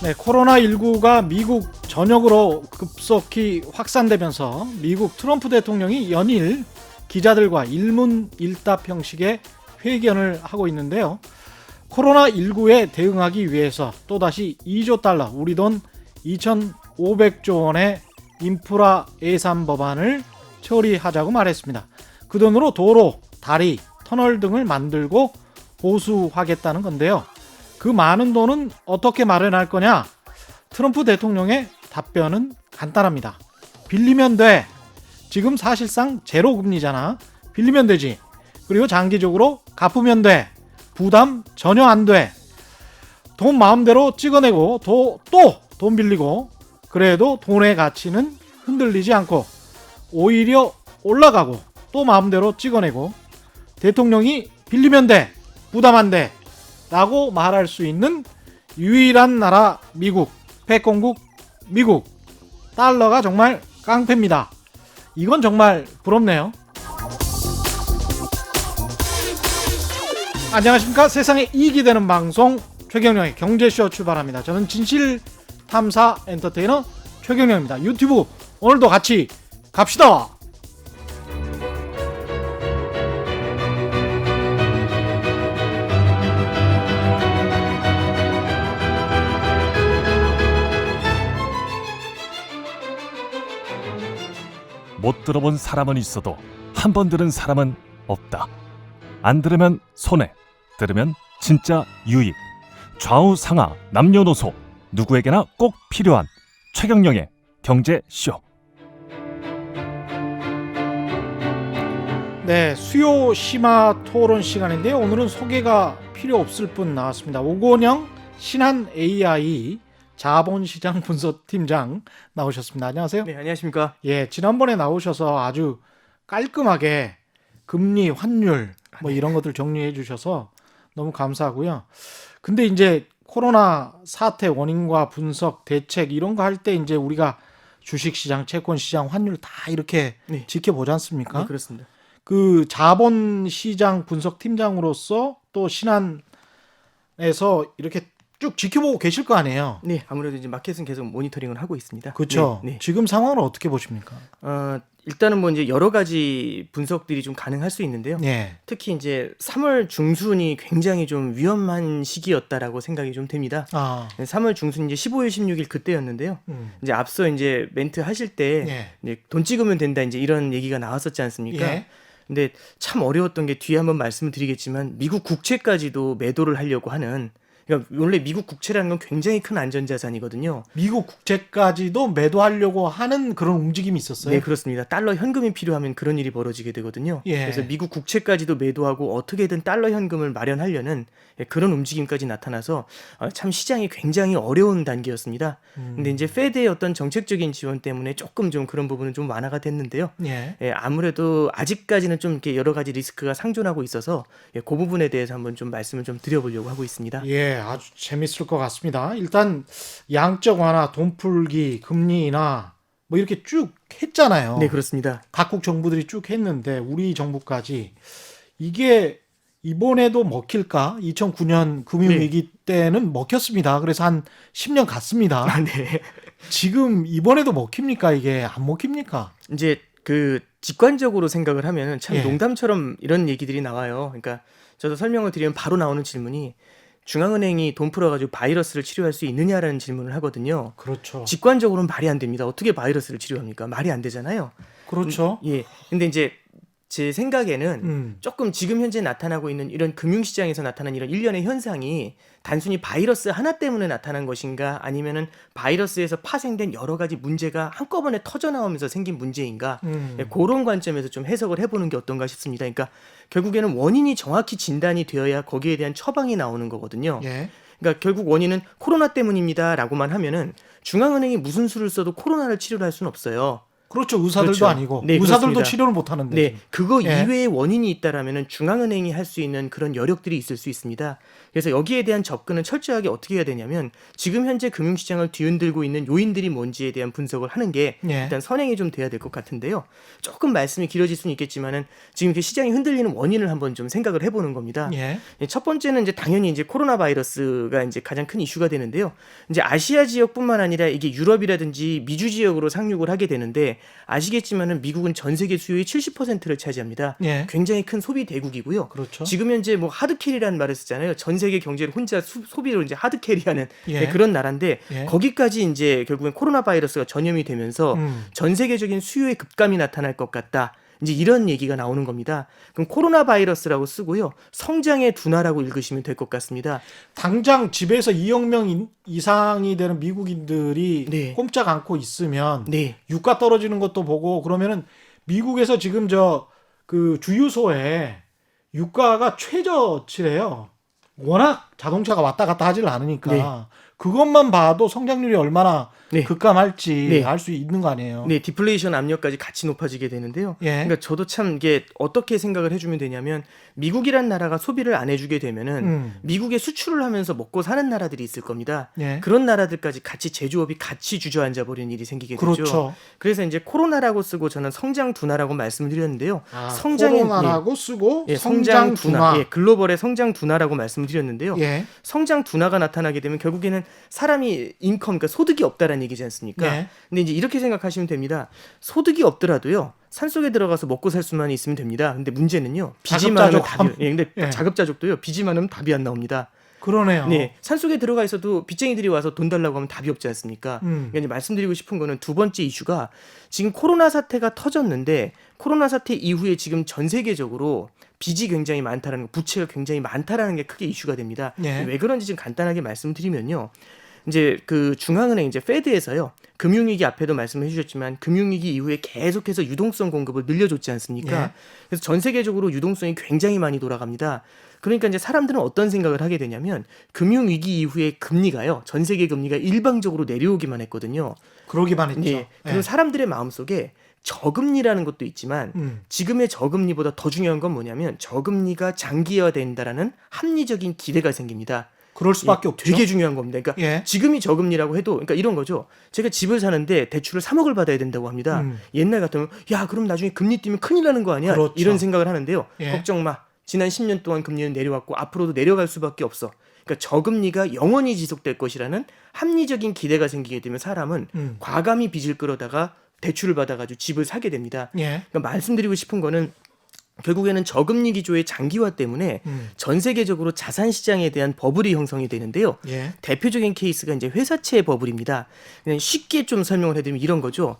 네, 코로나19가 미국 전역으로 급속히 확산되면서 미국 트럼프 대통령이 연일 기자들과 일문일답 형식의 회견을 하고 있는데요. 코로나19에 대응하기 위해서 또다시 2조 달러, 우리 돈 2,500조 원의 인프라 예산 법안을 처리하자고 말했습니다. 그 돈으로 도로, 다리, 터널 등을 만들고 보수하겠다는 건데요. 그 많은 돈은 어떻게 마련할 거냐? 트럼프 대통령의 답변은 간단합니다. 빌리면 돼. 지금 사실상 제로 금리잖아. 빌리면 되지. 그리고 장기적으로 갚으면 돼. 부담 전혀 안 돼. 돈 마음대로 찍어내고 또 돈 빌리고 그래도 돈의 가치는 흔들리지 않고 오히려 올라가고 또 마음대로 찍어내고 대통령이 빌리면 돼. 부담 안 돼. 라고 말할 수 있는 유일한 나라 미국, 패권국 미국. 달러가 정말 깡패입니다. 이건 정말 부럽네요. 안녕하십니까. 세상에 이익이 되는 방송 최경영의 경제쇼 출발합니다. 저는 진실탐사 엔터테이너 최경영입니다. 유튜브 오늘도 같이 갑시다. 못 들어본 사람은 있어도 한 번 들은 사람은 없다. 안 들으면 손해, 들으면 진짜 유익. 좌우 상하 남녀노소 누구에게나 꼭 필요한 최경영의 경제쇼. 네, 수요 심화 토론 시간인데요. 오늘은 소개가 필요 없을 분 나왔습니다. 오건영 신한 AI 자본시장 분석팀장 나오셨습니다. 안녕하세요. 네, 안녕하십니까. 예, 지난번에 나오셔서 아주 깔끔하게 금리, 환율 뭐 이런 것들 정리해 주셔서 너무 감사하고요. 근데 이제 코로나 사태 원인과 분석, 대책 이런 거 할 때 이제 우리가 주식시장, 채권시장, 환율 다 이렇게 네. 지켜보지 않습니까? 네, 그렇습니다. 그 자본시장 분석팀장으로서 또 신한에서 이렇게 쭉 지켜보고 계실 거 아니에요? 네, 아무래도 이제 마켓은 계속 모니터링을 하고 있습니다. 그렇죠. 네, 네. 지금 상황을 어떻게 보십니까? 일단은 뭐 이제 여러 가지 분석들이 좀 가능할 수 있는데요. 네. 특히 이제 3월 중순이 굉장히 좀 위험한 시기였다라고 생각이 좀 됩니다. 3월 중순 이제 15일, 16일 그때였는데요. 이제 앞서 이제 멘트 하실 때 예. 이제 돈 찍으면 된다 이제 이런 얘기가 나왔었지 않습니까? 예. 근데 참 어려웠던 게 뒤에 한번 말씀을 드리겠지만 미국 국채까지도 매도를 하려고 하는, 그러니까 원래 미국 국채라는 건 굉장히 큰 안전자산이거든요. 미국 국채까지도 매도하려고 하는 그런 움직임이 있었어요. 네, 그렇습니다. 달러 현금이 필요하면 그런 일이 벌어지게 되거든요. 예. 그래서 미국 국채까지도 매도하고 어떻게든 달러 현금을 마련하려는 그런 움직임까지 나타나서 참 시장이 굉장히 어려운 단계였습니다. 근데 이제 페드의 어떤 정책적인 지원 때문에 조금 좀 그런 부분은 좀 완화가 됐는데요. 예. 아무래도 아직까지는 좀 이렇게 여러 가지 리스크가 상존하고 있어서 그 부분에 대해서 한번 좀 말씀을 좀 드려보려고 하고 있습니다. 예, 아주 재밌을 것 같습니다. 일단 양적 완화, 돈풀기, 금리 인하 뭐 이렇게 쭉 했잖아요. 네, 그렇습니다. 각국 정부들이 쭉 했는데 우리 정부까지 이게 이번에도 먹힐까? 2009년 금융위기 때는 먹혔습니다. 그래서 한 10년 갔습니다. 네. 지금 이번에도 먹힙니까? 이게 안 먹힙니까? 이제 그 직관적으로 생각을 하면 참 예. 농담처럼 이런 얘기들이 나와요. 그러니까 저도 설명을 드리면 바로 나오는 질문이 중앙은행이 돈 풀어가지고 바이러스를 치료할 수 있느냐라는 질문을 하거든요. 그렇죠. 직관적으로는 말이 안 됩니다. 어떻게 바이러스를 치료합니까? 말이 안 되잖아요. 그렇죠. 예. 근데 이제 제 생각에는 조금 지금 현재 나타나고 있는 이런 금융시장에서 나타난 이런 일련의 현상이 단순히 바이러스 하나 때문에 나타난 것인가, 아니면은 바이러스에서 파생된 여러 가지 문제가 한꺼번에 터져나오면서 생긴 문제인가, 그런 관점에서 좀 해석을 해보는 게 어떤가 싶습니다. 그러니까 결국에는 원인이 정확히 진단이 되어야 거기에 대한 처방이 나오는 거거든요. 예. 그러니까 결국 원인은 코로나 때문입니다 라고만 하면은 중앙은행이 무슨 수를 써도 코로나를 치료를 할 수는 없어요. 그렇죠. 의사들도 그렇죠. 아니고 네, 의사들도 그렇습니다. 치료를 못 하는데. 네, 그거 예. 이외의 원인이 있다라면은 중앙은행이 할 수 있는 그런 여력들이 있을 수 있습니다. 그래서 여기에 대한 접근은 철저하게 어떻게 해야 되냐면 지금 현재 금융시장을 뒤흔들고 있는 요인들이 뭔지에 대한 분석을 하는 게 예. 일단 선행이 좀 돼야 될 것 같은데요. 조금 말씀이 길어질 수는 있겠지만은 지금 이렇게 시장이 흔들리는 원인을 한번 좀 생각을 해보는 겁니다. 예. 첫 번째는 이제 당연히 이제 코로나 바이러스가 이제 가장 큰 이슈가 되는데요. 이제 아시아 지역뿐만 아니라 이게 유럽이라든지 미주 지역으로 상륙을 하게 되는데 아시겠지만은 미국은 전 세계 수요의 70%를 차지합니다. 예. 굉장히 큰 소비 대국이고요. 그렇죠. 지금 현재 뭐 하드캐리라는 말을 쓰잖아요. 전 세계 경제를 혼자 소비로 이제 하드캐리하는 예. 네, 그런 나라인데 예. 거기까지 이제 결국엔 코로나 바이러스가 전염이 되면서 전 세계적인 수요의 급감이 나타날 것 같다. 이제 이런 얘기가 나오는 겁니다. 그럼 코로나 바이러스라고 쓰고요. 성장의 둔화라고 읽으시면 될 것 같습니다. 당장 집에서 2억 명 이상이 되는 미국인들이 네. 꼼짝 않고 있으면 네. 유가 떨어지는 것도 보고 그러면은 미국에서 지금 그 주유소에 유가가 최저치래요. 워낙 자동차가 왔다 갔다 하질 않으니까 네. 그것만 봐도 성장률이 얼마나 네. 급감할지 네. 알 수 있는 거 아니에요. 네, 디플레이션 압력까지 같이 높아지게 되는데요. 예. 그러니까 저도 참 이게 어떻게 생각을 해주면 되냐면 미국이란 나라가 소비를 안 해주게 되면은 미국에 수출을 하면서 먹고 사는 나라들이 있을 겁니다. 예. 그런 나라들까지 같이 제조업이 같이 주저앉아 버리는 일이 생기게 되죠. 그렇죠. 그래서 이제 코로나라고 쓰고 저는 성장 둔화라고 말씀을 드렸는데요. 코로나라고 쓰고 예, 성장 둔화. 예, 글로벌의 성장 둔화라고 말씀을 드렸는데요. 예. 성장 둔화가 나타나게 되면 결국에는 사람이 인컴, 그러니까 소득이 없다라는 얘기지 않습니까? 예. 근데 이제 이렇게 생각하시면 됩니다. 소득이 없더라도요. 산속에 들어가서 먹고 살 수만 있으면 됩니다. 근데 문제는요. 빚이 많으면 답이 예, 근데 예. 자급자족도요. 빚이 많으면 답이 안 나옵니다. 그러네요. 네, 산속에 들어가 있어도 빚쟁이들이 와서 돈 달라고 하면 답이 없지 않습니까? 그러니까 이제 말씀드리고 싶은 거는 두 번째 이슈가 지금 코로나 사태가 터졌는데 코로나 사태 이후에 지금 전 세계적으로 빚이 굉장히 많다라는 거, 부채가 굉장히 많다라는 게 크게 이슈가 됩니다. 예. 왜 그런지 좀 간단하게 말씀드리면요. 이제 그 중앙은행 이제 페드에서요. 금융위기 앞에도 말씀해 주셨지만 금융위기 이후에 계속해서 유동성 공급을 늘려줬지 않습니까? 예. 그래서 전 세계적으로 유동성이 굉장히 많이 돌아갑니다. 그러니까 이제 사람들은 어떤 생각을 하게 되냐면 금융위기 이후에 금리가요. 전 세계 금리가 일방적으로 내려오기만 했거든요. 그러기만 했죠. 네. 그리고 사람들의 마음속에 저금리라는 것도 있지만 지금의 저금리보다 더 중요한 건 뭐냐면 저금리가 장기화된다라는 합리적인 기대가 생깁니다. 그럴 수밖에 없죠. 되게 중요한 겁니다. 그러니까 예. 지금이 저금리라고 해도 그러니까 이런 거죠. 제가 집을 사는데 대출을 3억을 받아야 된다고 합니다. 옛날 같으면 야 그럼 나중에 금리 뛰면 큰일 나는 거 아니야? 그렇죠. 이런 생각을 하는데요. 예. 걱정 마. 지난 10년 동안 금리는 내려왔고 앞으로도 내려갈 수밖에 없어. 그러니까 저금리가 영원히 지속될 것이라는 합리적인 기대가 생기게 되면 사람은 과감히 빚을 끌어다가 대출을 받아가지고 집을 사게 됩니다. 예. 그러니까 말씀드리고 싶은 거는 결국에는 저금리 기조의 장기화 때문에 전 세계적으로 자산 시장에 대한 버블이 형성이 되는데요. 예. 대표적인 케이스가 이제 회사채 버블입니다. 그냥 쉽게 좀 설명을 해드리면 이런 거죠.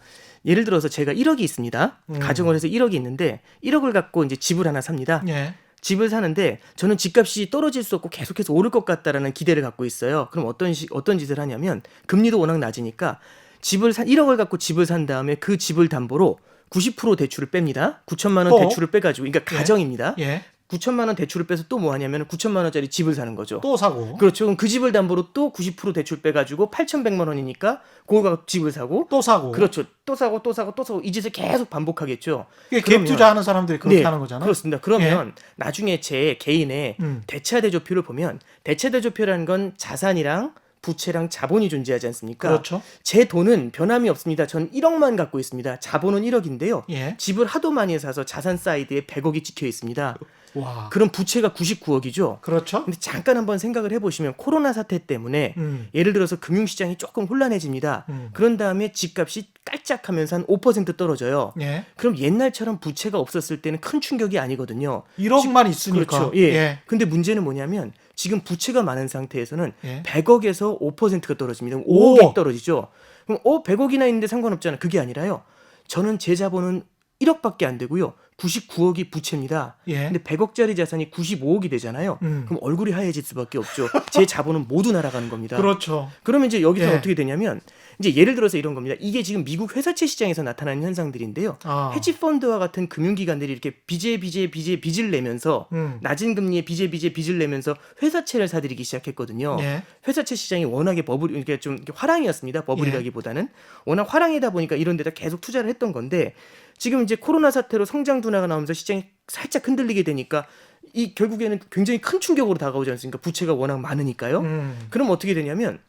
예를 들어서 제가 1억이 있습니다. 가정을 해서 1억이 있는데 1억을 갖고 이제 집을 하나 삽니다. 예. 집을 사는데 저는 집값이 떨어질 수 없고 계속해서 오를 것 같다라는 기대를 갖고 있어요. 그럼 어떤 짓을 하냐면 금리도 워낙 낮으니까 1억을 갖고 집을 산 다음에 그 집을 담보로 90% 대출을 뺍니다. 9천만 원 또? 대출을 빼가지고, 그러니까 가정입니다. 예. 9천만 원 대출을 빼서 또 뭐 하냐면 9천만 원짜리 집을 사는 거죠. 또 사고. 그렇죠. 그럼 그 집을 담보로 또 90% 대출 빼가지고 8,100만 원이니까 그걸 갖고 집을 사고 또 사고. 그렇죠. 또 사고 또 사고 또 사고 이 짓을 계속 반복하겠죠. 이게 그러면- 갭 투자하는 사람들이 그렇게 네, 하는 거잖아요. 그렇습니다. 그러면 나중에 제 개인의 대차대조표를 보면 대차대조표라는 건 자산이랑 부채랑 자본이 존재하지 않습니까? 그렇죠. 제 돈은 변함이 없습니다. 전 1억만 갖고 있습니다. 자본은 1억인데요. 예. 집을 하도 많이 사서 자산 사이드에 100억이 찍혀 있습니다. 와. 그럼 부채가 99억이죠. 그렇죠. 근데 잠깐 한번 생각을 해보시면 코로나 사태 때문에 예를 들어서 금융시장이 조금 혼란해집니다. 그런 다음에 집값이 깔짝하면서 한 5% 떨어져요. 예. 그럼 옛날처럼 부채가 없었을 때는 큰 충격이 아니거든요. 1억만 있으니까. 그렇죠. 예. 근데 문제는 뭐냐면 지금 부채가 많은 상태에서는 예. 100억에서 5%가 떨어집니다. 그럼 오. 5억이 떨어지죠. 그럼 100억이나 있는데 상관없잖아. 그게 아니라요. 저는 제 자본은 1억밖에 안 되고요. 99억이 부채입니다. 예. 근데 100억짜리 자산이 95억이 되잖아요. 그럼 얼굴이 하얘질 수밖에 없죠. 제 자본은 모두 날아가는 겁니다. 그렇죠. 그러면 이제 여기서 예. 어떻게 되냐면 이제 예를 들어서 이런 겁니다. 이게 지금 미국 회사채 시장에서 나타나는 현상들인데요. 아. 헤지펀드와 같은 금융기관들이 이렇게 빚을 내면서 낮은 금리에 빚을 내면서 회사채를 사들이기 시작했거든요. 예. 회사채 시장이 워낙에 이렇게 좀 이렇게 화랑이었습니다. 버블이라기보다는 워낙 화랑이다 보니까 이런 데다 계속 투자를 했던 건데 지금 이제 코로나 사태로 성장 둔화가 나오면서 시장이 살짝 흔들리게 되니까 이 결국에는 굉장히 큰 충격으로 다가오지 않습니까? 부채가 워낙 많으니까요. 그럼 어떻게 되냐면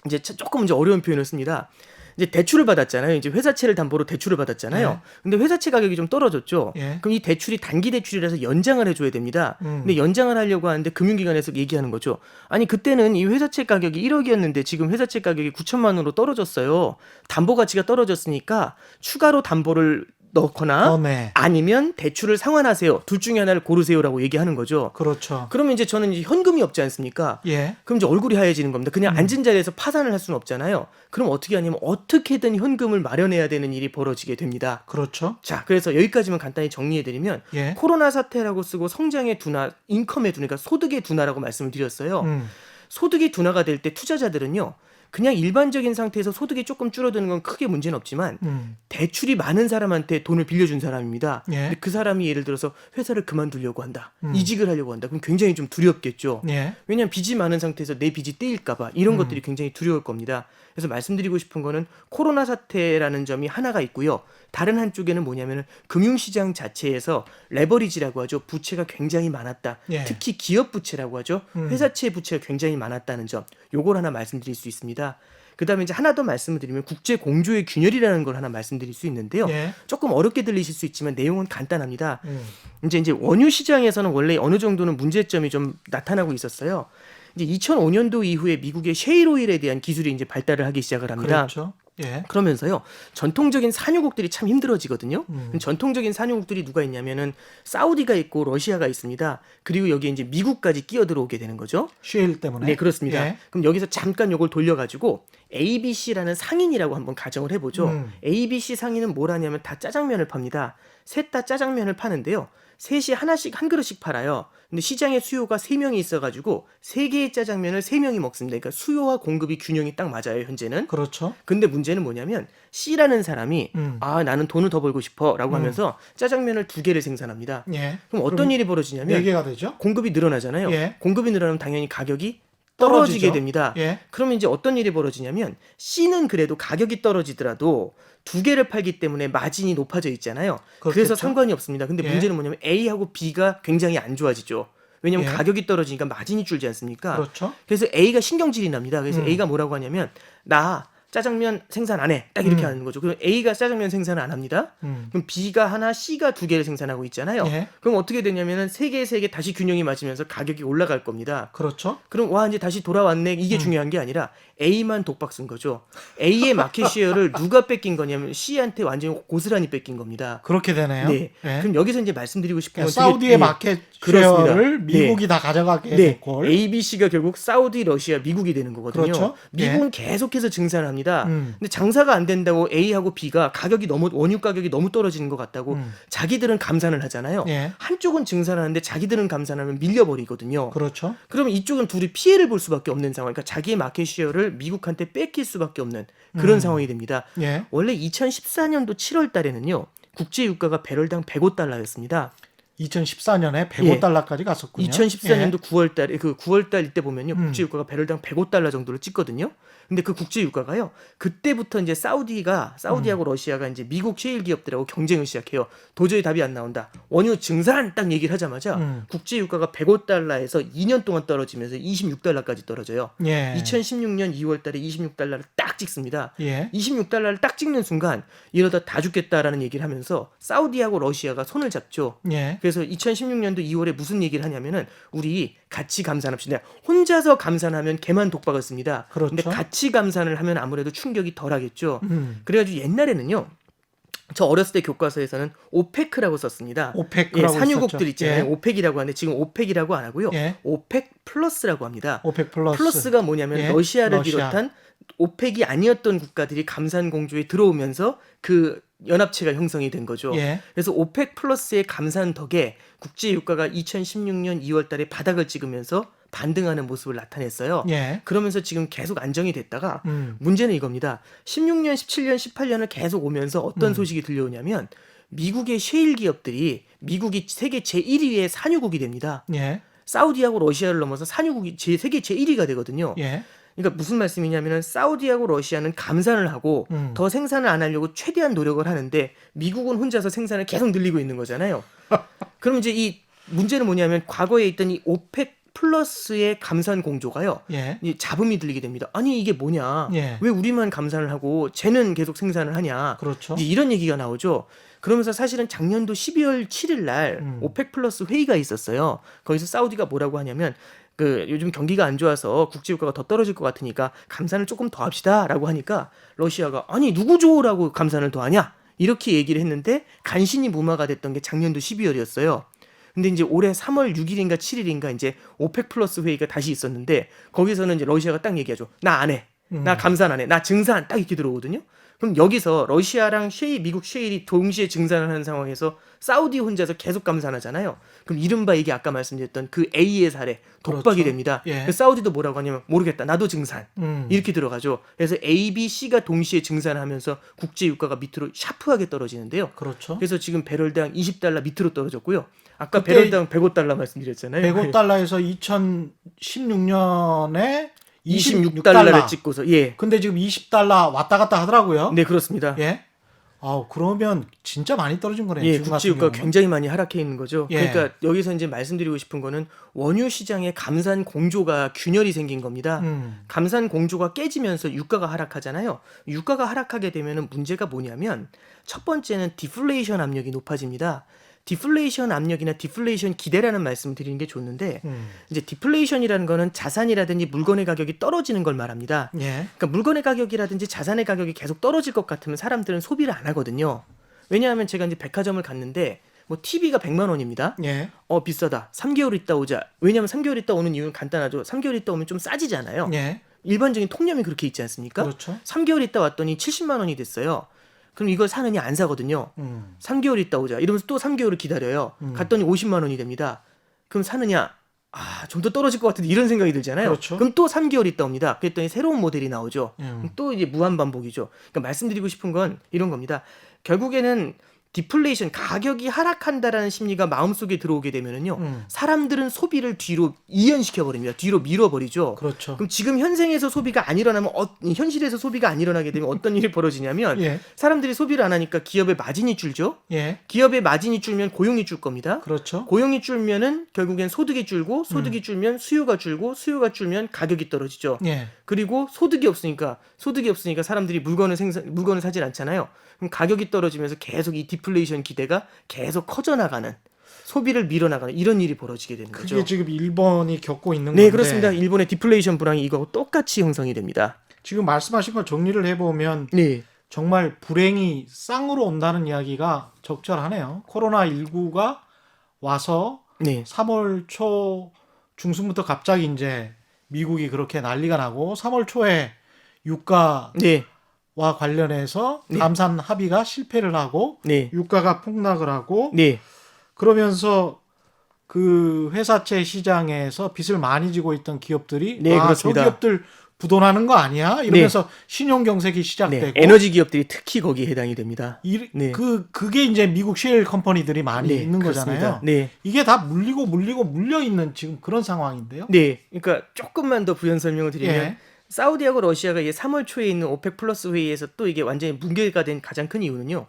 이제 조금 이제 어려운 표현을 씁니다. 이제 대출을 받았잖아요. 이제 회사채를 담보로 대출을 받았잖아요. 네. 근데 회사채 가격이 좀 떨어졌죠. 예. 그럼 이 대출이 단기 대출이라서 연장을 해줘야 됩니다. 근데 연장을 하려고 하는데 금융기관에서 얘기하는 거죠. 아니 그때는 이 회사채 가격이 1억이었는데 지금 회사채 가격이 9천만 원으로 떨어졌어요. 담보 가치가 떨어졌으니까 추가로 담보를 넣거나 네. 아니면 대출을 상환하세요. 둘 중에 하나를 고르세요라고 얘기하는 거죠. 그렇죠. 그러면 이제 저는 이제 현금이 없지 않습니까? 예. 그럼 이제 얼굴이 하얘지는 겁니다. 그냥 앉은 자리에서 파산을 할 수는 없잖아요. 그럼 어떻게 하냐면 어떻게든 현금을 마련해야 되는 일이 벌어지게 됩니다. 그렇죠. 자, 그래서 여기까지만 간단히 정리해드리면 예. 코로나 사태라고 쓰고 성장의 둔화, 인컴의 둔화, 그러니까 소득의 둔화라고 말씀을 드렸어요. 소득이 둔화가 될 때 투자자들은요. 그냥 일반적인 상태에서 소득이 조금 줄어드는 건 크게 문제는 없지만 대출이 많은 사람한테 돈을 빌려준 사람입니다. 예. 근데 그 사람이 예를 들어서 회사를 그만두려고 한다. 이직을 하려고 한다. 그럼 굉장히 좀 두렵겠죠. 예. 왜냐하면 빚이 많은 상태에서 내 빚이 떼일까 봐 이런 것들이 굉장히 두려울 겁니다. 그래서 말씀드리고 싶은 거는 코로나 사태라는 점이 하나가 있고요. 다른 한쪽에는 뭐냐면은 금융시장 자체에서 레버리지라고 하죠. 부채가 굉장히 많았다. 예. 특히 기업 부채라고 하죠. 회사채 부채가 굉장히 많았다는 점. 요걸 하나 말씀드릴 수 있습니다. 그다음에 이제 하나 더 말씀을 드리면 국제 공조의 균열이라는 걸 하나 말씀드릴 수 있는데요. 예. 조금 어렵게 들리실 수 있지만 내용은 간단합니다. 이제 원유 시장에서는 원래 어느 정도는 문제점이 좀 나타나고 있었어요. 이제 2005년도 이후에 미국의 셰일 오일에 대한 기술이 이제 발달을 하기 시작을 합니다. 그렇죠. 예. 그러면서요 전통적인 산유국들이 참 힘들어지거든요. 전통적인 산유국들이 누가 있냐면은 사우디가 있고 러시아가 있습니다. 그리고 여기에 이제 미국까지 끼어들어오게 되는 거죠. 쉐일 때문에. 네, 그렇습니다. 예. 그럼 여기서 잠깐 요걸 돌려가지고 ABC라는 상인이라고 한번 가정을 해보죠. ABC 상인은 뭘 하냐면 다 짜장면을 팝니다. 셋 다 짜장면을 파는데요. 셋이 하나씩 한 그릇씩 팔아요. 근데 시장에 수요가 3명이 있어가지고 3개의 짜장면을 3명이 먹습니다. 그러니까 수요와 공급이 균형이 딱 맞아요, 현재는. 그렇죠. 근데 문제는 뭐냐면 C라는 사람이 아 나는 돈을 더 벌고 싶어라고 하면서 짜장면을 2개를 생산합니다. 예. 그럼 어떤 일이 벌어지냐면 4개가 되죠. 공급이 늘어나잖아요. 예. 공급이 늘어나면 당연히 가격이 떨어지게 떨어지죠. 됩니다. 예. 그러면 이제 어떤 일이 벌어지냐면 C는 그래도 가격이 떨어지더라도 2개를 팔기 때문에 마진이 높아져 있잖아요. 그래서 그렇겠죠. 상관이 없습니다. 근데 예. 문제는 뭐냐면 A하고 B가 굉장히 안 좋아지죠. 왜냐면 예. 가격이 떨어지니까 마진이 줄지 않습니까? 그렇죠. 그래서 A가 신경질이 납니다. 그래서 A가 뭐라고 하냐면 나 짜장면 생산 안 해. 딱 이렇게 하는 거죠. 그럼 A가 짜장면 생산을 안 합니다. 그럼 B가 하나, C가 2개를 생산하고 있잖아요. 예. 그럼 어떻게 되냐면은 3개 다시 균형이 맞으면서 가격이 올라갈 겁니다. 그렇죠. 그럼 와 이제 다시 돌아왔네. 이게 중요한 게 아니라 A만 독박 쓴 거죠. A의 마켓 시어를 누가 뺏긴 거냐면 C한테 완전히 고스란히 뺏긴 겁니다. 그렇게 되네요. 네. 예. 그럼 여기서 이제 말씀드리고 싶은 건 사우디의 되게- 마켓 그렇습니다. 쉐어를 미국이 다 가져가게 네, 됐고. ABC가 결국 사우디, 러시아, 미국이 되는 거거든요. 그렇죠. 미국은 계속해서 증산을 합니다. 음. 근데 장사가 안 된다고 A하고 B가 원유 가격이 너무 떨어지는 것 같다고 자기들은 감산을 하잖아요. 예. 한쪽은 증산하는데 자기들은 감산하면 밀려버리거든요. 그렇죠. 그러면 이쪽은 둘이 피해를 볼 수밖에 없는 상황. 그러니까 자기의 마켓 시어를 미국한테 뺏길 수밖에 없는 그런 상황이 됩니다. 예. 원래 2014년도 7월 달에는요. 국제 유가가 배럴당 105달러였습니다. 2014년에 105달러까지 갔었군요. 2014년도 예. 9월 달에 그 9월 달 이때 보면요. 국제 유가가 배럴당 105달러 정도를 찍거든요. 근데 그 국제 유가가요. 그때부터 이제 사우디하고 러시아가 이제 미국 셰일 기업들하고 경쟁을 시작해요. 도저히 답이 안 나온다. 원유 증산 딱 얘기를 하자마자 국제 유가가 105달러에서 2년 동안 떨어지면서 26달러까지 떨어져요. 예. 2016년 2월 달에 26달러를 딱 찍습니다. 예. 26달러를 딱 찍는 순간 이러다 다 죽겠다라는 얘기를 하면서 사우디하고 러시아가 손을 잡죠. 예. 그래서 2016년도 2월에 무슨 얘기를 하냐면은 우리 같이 감산합시다. 혼자서 감산하면 걔만 독박을 씁니다. 그렇죠. 근데 같이 감산을 하면 아무래도 충격이 덜하겠죠. 그래가지고 옛날에는요. 저 어렸을 때 교과서에서는 오페크라고 썼습니다. 오페크라고 산유국들 있잖아요. 예. 오펙이라고 하는데 지금 오펙이라고 안 하고요. 예. 오펙 플러스라고 합니다. 오펙 플러스. 플러스가 뭐냐면 예. 러시아를 러시아. 비롯한 오펙이 아니었던 국가들이 감산 공조에 들어오면서 그 연합체가 형성이 된 거죠. 예. 그래서 오펙 플러스의 감산 덕에 국제 유가가 2016년 2월 달에 바닥을 찍으면서 반등하는 모습을 나타냈어요. 예. 그러면서 지금 계속 안정이 됐다가 음. 문제는 이겁니다. 16년, 17년, 18년을 계속 오면서 어떤 소식이 들려오냐면 미국의 셰일 기업들이 미국이 세계 제1위의 산유국이 됩니다. 예. 사우디하고 러시아를 넘어서 산유국이 세계 제1위가 되거든요. 예. 그러니까 무슨 말씀이냐면은 사우디하고 러시아는 감산을 하고 더 생산을 안 하려고 최대한 노력을 하는데 미국은 혼자서 생산을 계속 늘리고 있는 거잖아요. 그럼 이제 이 문제는 뭐냐면 과거에 있던 이 오펙 플러스의 감산 공조가요. 예. 이 잡음이 들리게 됩니다. 아니 이게 뭐냐? 예. 왜 우리만 감산을 하고 쟤는 계속 생산을 하냐? 그렇죠. 이제 이런 얘기가 나오죠. 그러면서 사실은 작년도 12월 7일 날 오펙 플러스 회의가 있었어요. 거기서 사우디가 뭐라고 하냐면 그 요즘 경기가 안 좋아서 국제 유가가 더 떨어질 것 같으니까 감산을 조금 더 합시다라고 하니까 러시아가 아니 누구 줘라고 감산을 더 하냐? 이렇게 얘기를 했는데 간신히 무마가 됐던 게 작년도 12월이었어요. 근데 이제 올해 3월 6일인가 7일인가 이제 오펙 플러스 회의가 다시 있었는데 거기서는 이제 러시아가 딱 얘기하죠. 나 안 해. 나 감산 안 해. 나 증산 딱 이렇게 들어오거든요. 그럼 여기서 러시아랑 미국 셰일이 동시에 증산을 하는 상황에서 사우디 혼자서 계속 감산하잖아요. 그럼 이른바 이게 아까 말씀드렸던 그 A의 사례 독박이 그렇죠. 됩니다. 예. 그 사우디도 뭐라고 하냐면 모르겠다. 나도 증산. 이렇게 들어가죠. 그래서 A, B, C가 동시에 증산하면서 국제 유가가 밑으로 샤프하게 떨어지는데요. 그렇죠. 그래서 지금 배럴당 20달러 밑으로 떨어졌고요. 아까 그때 배럴당 105달러 말씀드렸잖아요. 105달러에서 2016년에 26달러를 찍고서 예. 근데 지금 20달러 왔다 갔다 하더라고요. 네, 그렇습니다. 예. 그러면 진짜 많이 떨어진 거네요. 예, 지금 국제 같은 유가가 경우는. 굉장히 많이 하락해 있는 거죠. 예. 그러니까 여기서 이제 말씀드리고 싶은 거는 원유 시장에 감산 공조가 균열이 생긴 겁니다. 감산 공조가 깨지면서 유가가 하락하잖아요. 유가가 하락하게 되면은 문제가 뭐냐면 첫 번째는 디플레이션 압력이 높아집니다. 디플레이션 압력이나 디플레이션 기대라는 말씀을 드리는 게 좋는데 이제 디플레이션이라는 거는 자산이라든지 물건의 가격이 떨어지는 걸 말합니다. 예. 그러니까 물건의 가격이라든지 자산의 가격이 계속 떨어질 것 같으면 사람들은 소비를 안 하거든요. 왜냐하면 제가 이제 백화점을 갔는데 뭐 TV가 100만 원입니다. 예. 비싸다. 3개월 있다 오자. 왜냐하면 3개월 있다 오는 이유는 간단하죠. 3개월 있다 오면 좀 싸지잖아요. 예. 일반적인 통념이 그렇게 있지 않습니까? 그렇죠. 3개월 있다 왔더니 70만 원이 됐어요. 그럼 이걸 사느냐 안 사거든요. 3개월 있다 오자. 이러면서 또 3개월을 기다려요. 갔더니 50만 원이 됩니다. 그럼 사느냐? 좀 더 떨어질 것 같은데 이런 생각이 들잖아요. 그렇죠. 그럼 또 3개월 있다 옵니다. 그랬더니 새로운 모델이 나오죠. 그럼 또 이제 무한 반복이죠. 그러니까 말씀드리고 싶은 건 이런 겁니다. 결국에는 디플레이션 가격이 하락한다라는 심리가 마음속에 들어오게 되면은요. 사람들은 소비를 뒤로 이연시켜 버립니다. 뒤로 밀어 버리죠. 그렇죠. 그럼 지금 현생에서 소비가 안 일어나면 현실에서 소비가 안 일어나게 되면 어떤 일이 벌어지냐면 예. 사람들이 소비를 안 하니까 기업의 마진이 줄죠. 예. 기업의 마진이 줄면 고용이 줄 겁니다. 그렇죠. 고용이 줄면은 결국엔 소득이 줄고 소득이 줄면 수요가 줄고 수요가 줄면 가격이 떨어지죠. 예. 그리고 소득이 없으니까 사람들이 물건을 사질 않잖아요. 그럼 가격이 떨어지면서 계속 이 디플레이션 기대가 계속 커져나가는 소비를 밀어나가는 이런 일이 벌어지게 되는 거죠. 그게 지금 일본이 겪고 있는 네, 건데. 그렇습니다. 일본의 디플레이션 불황이 이거하고 똑같이 형성이 됩니다. 지금 말씀하신 걸 정리를 해보면 네, 정말 불행이 쌍으로 온다는 이야기가 적절하네요. 코로나19가 와서 네, 3월 초 중순부터 갑자기 이제 미국이 그렇게 난리가 나고 3월 초에 유가와 네, 관련해서 네. 감산 합의가 실패를 하고 네, 유가가 폭락을 하고 네, 그러면서 그 회사채 시장에서 빚을 많이 지고 있던 기업들이 네, 저 그렇습니다. 기업들 부도나는 거 아니야? 이러면서 신용 경색이 시작되고 네. 에너지 기업들이 특히 거기에 해당이 됩니다. 네. 그게 이제 미국 셰일 컴퍼니들이 많이 네, 있는 그렇습니다. 거잖아요. 네. 이게 다 물려 있는 지금 그런 상황인데요. 네, 그러니까 조금만 더 부연 설명을 드리면 예. 사우디하고 러시아가 이게 3월 초에 있는 오펙 플러스 회의에서 또 이게 완전히 붕괴가 된 가장 큰 이유는요.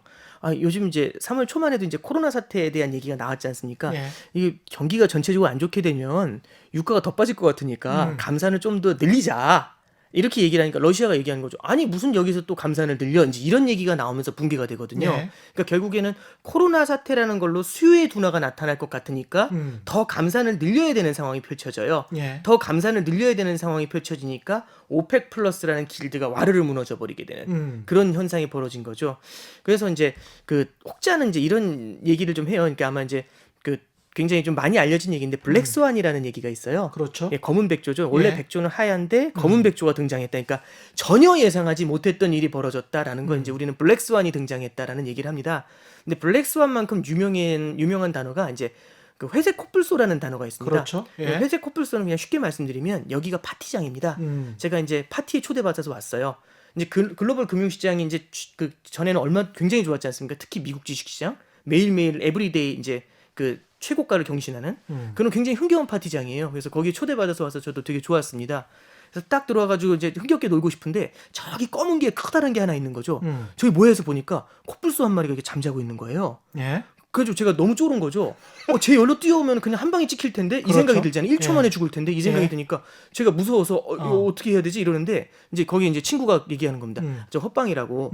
요즘 이제 3월 초만 해도 이제 코로나 사태에 대한 얘기가 나왔지 않습니까? 예. 이게 경기가 전체적으로 안 좋게 되면 유가가 더 빠질 것 같으니까 감산을 좀 더 늘리자. 이렇게 얘기를 하니까 러시아가 얘기하는 거죠. 아니 무슨 여기서 또 감산을 늘려 이제 이런 얘기가 나오면서 붕괴가 되거든요. 예. 그러니까 결국에는 코로나 사태라는 걸로 수요의 둔화가 나타날 것 같으니까 더 감산을 늘려야 되는 상황이 펼쳐져요. 예. 더 감산을 늘려야 되는 상황이 펼쳐지니까 오펙 플러스라는 길드가 와르르 무너져 버리게 되는 그런 현상이 벌어진 거죠. 그래서 이제 그 혹자는 이제 이런 얘기를 좀 해요. 그러니까 아마 이제 그 굉장히 좀 많이 알려진 얘기인데 블랙스완이라는 얘기가 있어요. 그렇죠. 예, 검은 백조죠. 원래 예. 백조는 하얀데 검은 백조가 등장했다. 그러니까 전혀 예상하지 못했던 일이 벌어졌다라는 건 이제 우리는 블랙스완이 등장했다라는 얘기를 합니다. 근데 블랙스완만큼 유명한 단어가 이제 그 회색 코뿔소라는 단어가 있습니다. 그렇죠. 예. 회색 코뿔소는 그냥 쉽게 말씀드리면 여기가 파티장입니다. 제가 이제 파티에 초대받아서 왔어요. 이제 글로벌 금융시장이 이제 그 전에는 굉장히 좋았지 않습니까? 특히 미국 주식시장 매일매일 에브리데이 이제 그 최고가를 경신하는 그런 굉장히 흥겨운 파티장이에요. 그래서 거기에 초대받아서 와서 저도 되게 좋았습니다. 그래서 딱 들어와가지고 이제 흥겹게 놀고 싶은데 저기 검은 게 커다란 게 하나 있는 거죠. 저기 모여서 보니까 코뿔소 한 마리가 이렇게 잠자고 있는 거예요. 예. 그래서 제가 너무 쫄은 거죠. 제 열로 뛰어오면 그냥 한 방에 찍힐 텐데 이 그렇죠. 생각이 들잖아요. 1초 예. 만에 죽을 텐데 이 생각이 예. 드니까 제가 무서워서 이거 어떻게 해야 되지 이러는데 이제 거기 이제 친구가 얘기하는 겁니다. 저 헛방이라고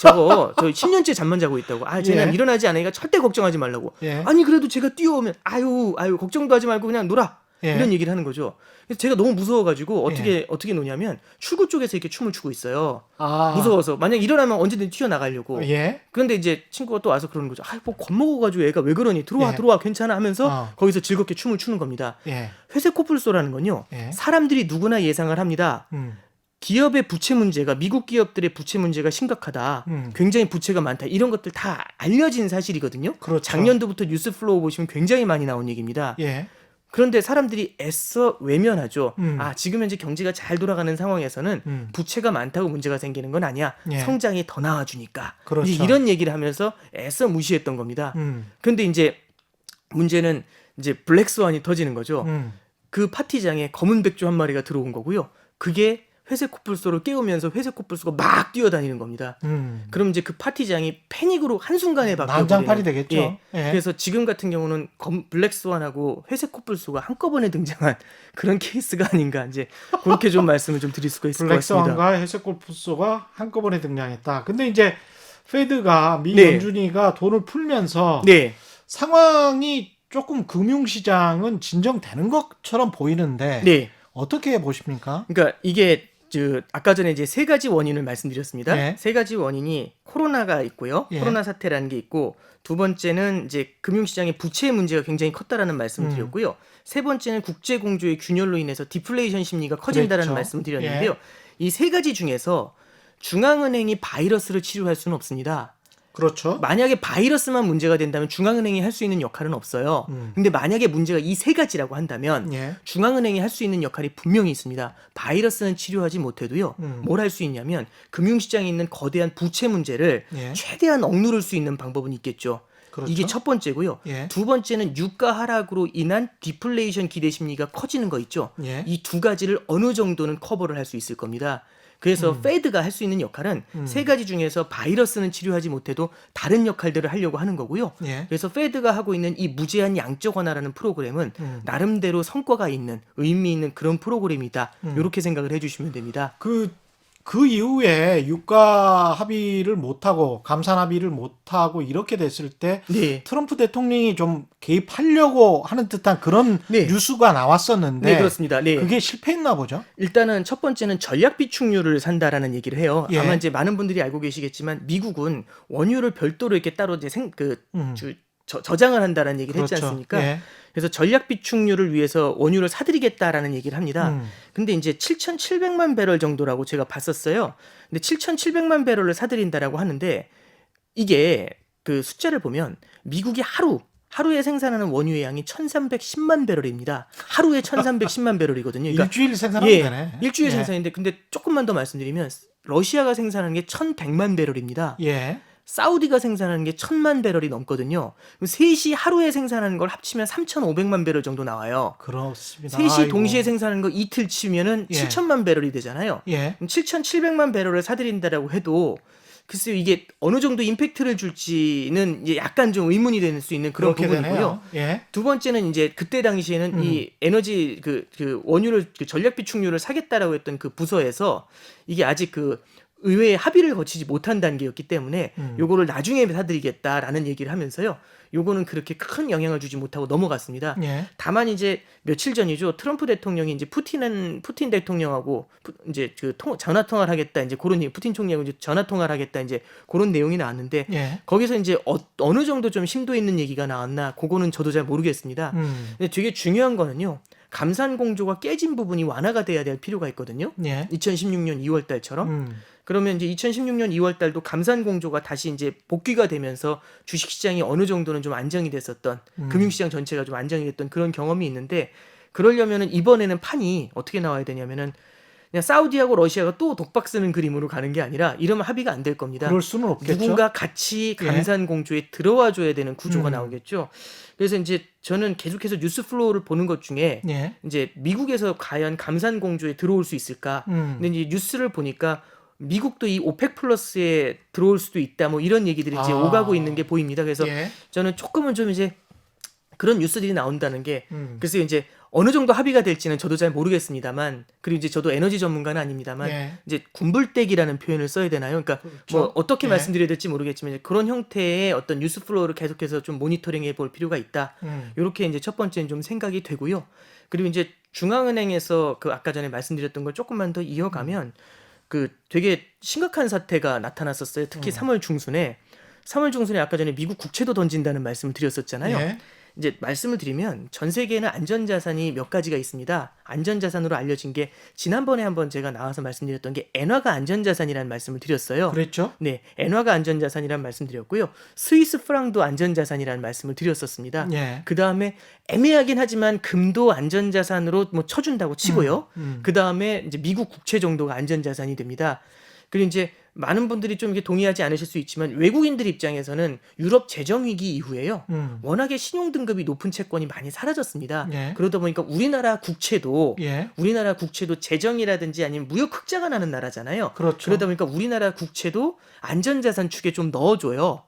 저거 저 10년째 잠만 자고 있다고. 쟤는 예. 일어나지 않으니까 절대 걱정하지 말라고. 예. 아니 그래도 제가 뛰어오면 아유 걱정도 하지 말고 그냥 놀아. 예. 이런 얘기를 하는 거죠. 그래서 제가 너무 무서워가지고 어떻게 노냐면 출구 쪽에서 이렇게 춤을 추고 있어요. 아. 무서워서 만약 일어나면 언제든 튀어나가려고. 예. 그런데 이제 친구가 또 와서 그러는 거죠. 뭐 겁먹어가지고 애가 왜 그러니 예. 들어와 괜찮아 하면서 거기서 즐겁게 춤을 추는 겁니다. 예. 회색 코뿔소라는 건요. 예. 사람들이 누구나 예상을 합니다. 기업의 부채 문제가 미국 기업들의 부채 문제가 심각하다. 굉장히 부채가 많다. 이런 것들 다 알려진 사실이거든요. 그렇죠. 작년도부터 뉴스 플로우 보시면 굉장히 많이 나온 얘기입니다. 예. 그런데 사람들이 애써 외면하죠. 지금 현재 경제가 잘 돌아가는 상황에서는 부채가 많다고 문제가 생기는 건 아니야. 예. 성장이 더 나아주니까. 그렇죠. 이제 이런 얘기를 하면서 애써 무시했던 겁니다. 그런데 이제 문제는 이제 블랙스완이 터지는 거죠. 그 파티장에 검은 백조 한 마리가 들어온 거고요. 그게 회색 코뿔소를 깨우면서 회색 코뿔소가 막 뛰어다니는 겁니다. 그럼 이제 그 파티장이 패닉으로 한순간에 바뀌어버리는. 난장판이 되겠죠. 예. 예. 그래서 지금 같은 경우는 블랙스완하고 회색 코뿔소가 한꺼번에 등장한 그런 케이스가 아닌가 이제 그렇게 좀 말씀을 좀 드릴 수가 있을 것 같습니다. 블랙스완과 회색 코뿔소가 한꺼번에 등장했다. 근데 이제 페드가 미 네. 연준이가 돈을 풀면서 네. 상황이 조금 금융시장은 진정되는 것처럼 보이는데 네. 어떻게 보십니까? 그러니까 이게 아까 전에 이제 세 가지 원인을 말씀드렸습니다. 네. 세 가지 원인이 코로나가 있고요. 예. 코로나 사태라는 게 있고 두 번째는 이제 금융시장의 부채 문제가 굉장히 컸다라는 말씀을 드렸고요. 세 번째는 국제 공조의 균열로 인해서 디플레이션 심리가 커진다라는 그랬죠. 말씀을 드렸는데요. 이 세 가지 중에서 중앙은행이 바이러스를 치료할 수는 없습니다. 그렇죠. 만약에 바이러스만 문제가 된다면 중앙은행이 할 수 있는 역할은 없어요. 근데 만약에 문제가 이 세 가지라고 한다면 예. 중앙은행이 할 수 있는 역할이 분명히 있습니다. 바이러스는 치료하지 못해도요. 뭘 할 수 있냐면 금융시장에 있는 거대한 부채 문제를 예. 최대한 억누를 수 있는 방법은 있겠죠. 그렇죠. 이게 첫 번째고요. 예. 두 번째는 유가 하락으로 인한 디플레이션 기대 심리가 커지는 거 있죠. 예. 이 두 가지를 어느 정도는 커버를 할 수 있을 겁니다. 그래서 페드가 할 수 있는 역할은 세 가지 중에서 바이러스는 치료하지 못해도 다른 역할들을 하려고 하는 거고요. 예. 그래서 페드가 하고 있는 이 무제한 양적 완화라는 프로그램은 나름대로 성과가 있는 의미 있는 그런 프로그램이다. 이렇게 생각을 해주시면 됩니다. 그 이후에 유가 합의를 못하고 감산 합의를 못하고 이렇게 됐을 때 네. 트럼프 대통령이 좀 개입하려고 하는 듯한 그런 네. 뉴스가 나왔었는데 네, 그렇습니다. 네. 그게 실패했나 보죠. 일단은 첫 번째는 전략 비축률을 산다라는 얘기를 해요. 예. 아마 이제 많은 분들이 알고 계시겠지만 미국은 원유를 별도로 이렇게 따로 이제 저장을 한다라는 얘기를 그렇죠. 했지 않습니까? 예. 그래서 전략 비축률을 위해서 원유를 사들이겠다라는 얘기를 합니다. 근데 이제 7,700만 배럴 정도라고 제가 봤었어요. 근데 7,700만 배럴을 사들인다라고 하는데 이게 그 숫자를 보면 미국이 하루에 생산하는 원유의 양이 1,310만 배럴입니다. 하루에 1,310만 배럴이거든요. 그러니까 일주일 생산하면 되네. 일주일 예. 생산인데 근데 조금만 더 말씀드리면 러시아가 생산하는 게 1,100만 배럴입니다. 예. 사우디가 생산하는 게 1,000만 배럴이 넘거든요. 그럼 셋이 하루에 생산하는 걸 합치면 3,500만 배럴 정도 나와요. 그렇습니다. 셋이 아이고. 동시에 생산하는 거 이틀 치면은 예. 7,000만 배럴이 되잖아요. 예. 그럼 7,700만 배럴을 사들인다라고 해도 글쎄요, 이게 어느 정도 임팩트를 줄지는 이제 약간 좀 의문이 될 수 있는 그런 그렇게 부분이고요. 되네요. 예. 두 번째는 이제 그때 당시에는 이 에너지 그 원유를 그 전략 비축유를 사겠다라고 했던 그 부서에서 이게 아직 그 의회의 합의를 거치지 못한 단계였기 때문에 요거를 나중에 사드리겠다라는 얘기를 하면서요. 요거는 그렇게 큰 영향을 주지 못하고 넘어갔습니다. 예. 다만 이제 며칠 전이죠. 트럼프 대통령이 이제 푸틴 대통령하고 이제 그 전화 통화를 하겠다. 이제 그런 푸틴 총리하고 이제 전화 통화를 하겠다. 이제 그런 내용이 나왔는데 예. 거기서 이제 어느 정도 좀 심도 있는 얘기가 나왔나 그거는 저도 잘 모르겠습니다. 근데 되게 중요한 거는요. 감산 공조가 깨진 부분이 완화가 돼야 될 필요가 있거든요. 예. 2016년 2월 달처럼. 그러면 이제 2016년 2월 달도 감산 공조가 다시 이제 복귀가 되면서 주식 시장이 어느 정도는 좀 안정이 됐었던 금융 시장 전체가 좀 안정이 됐던 그런 경험이 있는데 그러려면은 이번에는 판이 어떻게 나와야 되냐면은 그냥 사우디하고 러시아가 또 독박 쓰는 그림으로 가는 게 아니라 이러면 합의가 안 될 겁니다. 그럴 수는 없겠죠. 누군가 같이 감산 공조에 들어와 줘야 되는 구조가 나오겠죠. 그래서 이제 저는 계속해서 뉴스 플로우를 보는 것 중에 예. 이제 미국에서 과연 감산 공조에 들어올 수 있을까? 근데 이제 뉴스를 보니까 미국도 이 오펙 플러스에 들어올 수도 있다. 뭐 이런 얘기들이 이제 오가고 있는 게 보입니다. 그래서 예. 저는 조금은 좀 이제 그런 뉴스들이 나온다는 게 글쎄 이제 어느 정도 합의가 될지는 저도 잘 모르겠습니다만 그리고 이제 저도 에너지 전문가는 아닙니다만 예. 이제 군불대기라는 표현을 써야 되나요? 그러니까 그렇죠. 뭐 어떻게 예. 말씀드려야 될지 모르겠지만 이제 그런 형태의 어떤 뉴스 플로우를 계속해서 좀 모니터링해 볼 필요가 있다. 이렇게 이제 첫 번째는 좀 생각이 되고요. 그리고 이제 중앙은행에서 그 아까 전에 말씀드렸던 걸 조금만 더 이어가면 그 되게 심각한 사태가 나타났었어요. 특히 3월 중순에 아까 전에 미국 국채도 던진다는 말씀을 드렸었잖아요. 예. 이제 말씀을 드리면 전 세계에는 안전자산이 몇 가지가 있습니다. 안전자산으로 알려진 게 지난번에 한번 제가 나와서 말씀드렸던 게 엔화가 안전자산이라는 말씀을 드렸어요. 그랬죠. 네, 엔화가 안전자산이라는 말씀드렸고요. 스위스 프랑도 안전자산이라는 말씀을 드렸었습니다. 예. 그 다음에 애매하긴 하지만 금도 안전자산으로 뭐 쳐준다고 치고요. 그 다음에 이제 미국 국채 정도가 안전자산이 됩니다. 그리고 이제 많은 분들이 좀 이렇게 동의하지 않으실 수 있지만 외국인들 입장에서는 유럽 재정 위기 이후에요. 워낙에 신용 등급이 높은 채권이 많이 사라졌습니다. 예. 그러다 보니까 우리나라 국채도 예. 재정이라든지 아니면 무역 흑자가 나는 나라잖아요. 그렇죠. 그러다 보니까 우리나라 국채도 안전자산 축에 좀 넣어줘요.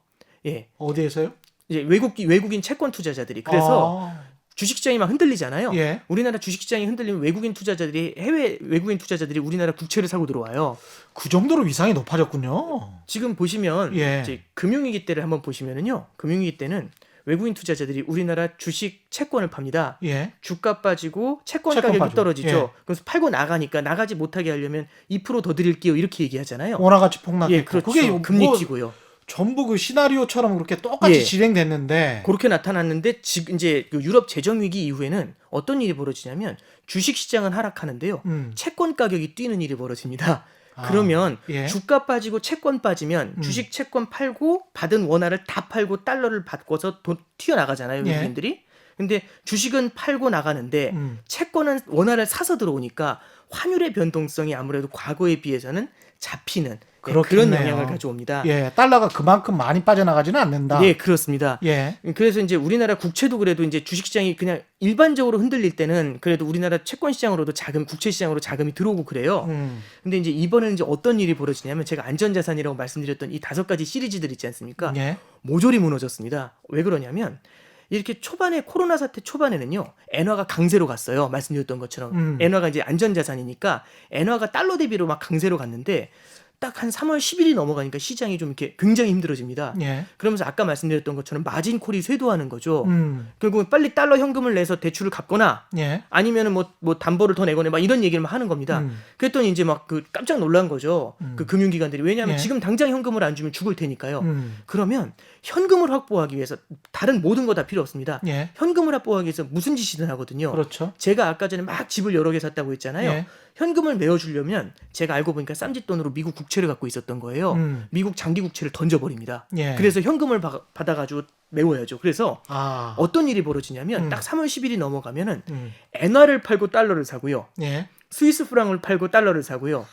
예, 어디에서요? 이제 외국인 채권 투자자들이 그래서 주식시장이 막 흔들리잖아요. 예. 우리나라 주식시장이 흔들리면 해외 외국인 투자자들이 우리나라 국채를 사고 들어와요. 그 정도로 위상이 높아졌군요. 지금 보시면 예. 이제 금융위기 때를 한번 보시면은요. 금융위기 때는 외국인 투자자들이 우리나라 주식 채권을 팝니다. 예. 주가 빠지고 채권 채권 가격이 빠지고. 떨어지죠. 예. 그래서 팔고 나가니까 나가지 못하게 하려면 2% 더 드릴게요. 이렇게 얘기하잖아요. 원화가치 폭락했고. 예, 그렇죠. 그게 금리 뭐 끼고요. 전부 그 시나리오처럼 그렇게 똑같이 예. 진행됐는데. 그렇게 나타났는데 지금 이제 그 유럽 재정 위기 이후에는 어떤 일이 벌어지냐면 주식 시장은 하락하는데요. 채권 가격이 뛰는 일이 벌어집니다. 그러면 예. 주가 빠지고 채권 빠지면 주식 채권 팔고 받은 원화를 다 팔고 달러를 바꿔서 튀어나가잖아요. 예. 외국인들이. 근데 주식은 팔고 나가는데 채권은 원화를 사서 들어오니까 환율의 변동성이 아무래도 과거에 비해서는 잡히는 그런 그렇겠네요. 영향을 가져옵니다. 예, 달러가 그만큼 많이 빠져나가지는 않는다. 네, 그렇습니다. 예. 그래서 이제 우리나라 국채도 그래도 이제 주식시장이 그냥 일반적으로 흔들릴 때는 그래도 우리나라 채권 시장으로도 국채 시장으로 자금이 들어오고 그래요. 근데 이제 이번에는 이제 어떤 일이 벌어지냐면 제가 안전자산이라고 말씀드렸던 이 5가지 시리즈들 있지 않습니까? 예. 모조리 무너졌습니다. 왜 그러냐면 이렇게 초반에 코로나 사태 초반에는요 엔화가 강세로 갔어요. 말씀드렸던 것처럼 엔화가 이제 안전자산이니까 엔화가 달러 대비로 막 강세로 갔는데 딱 한 3월 10일이 넘어가니까 시장이 좀 이렇게 굉장히 힘들어집니다. 예. 그러면서 아까 말씀드렸던 것처럼 마진콜이 쇄도하는 거죠. 결국은 빨리 달러 현금을 내서 대출을 갚거나 예. 아니면은 뭐 담보를 더 내거나 막 이런 얘기를 막 하는 겁니다. 그랬더니 이제 막 그 깜짝 놀란 거죠. 그 금융기관들이 왜냐하면 예. 지금 당장 현금을 안 주면 죽을 테니까요. 그러면 현금을 확보하기 위해서 다른 모든 거 다 필요 없습니다. 예. 현금을 확보하기 위해서 무슨 짓이든 하거든요. 그렇죠. 제가 아까 전에 막 집을 여러 개 샀다고 했잖아요. 예. 현금을 메워주려면 제가 알고 보니까 쌈짓돈으로 미국 국채를 갖고 있었던 거예요. 미국 장기 국채를 던져버립니다. 예. 그래서 현금을 받아가지고 메워야죠. 그래서 아. 어떤 일이 벌어지냐면 딱 3월 10일이 넘어가면은 음. 엔화를 팔고 달러를 사고요. 예. 스위스 프랑을 팔고 달러를 사고요.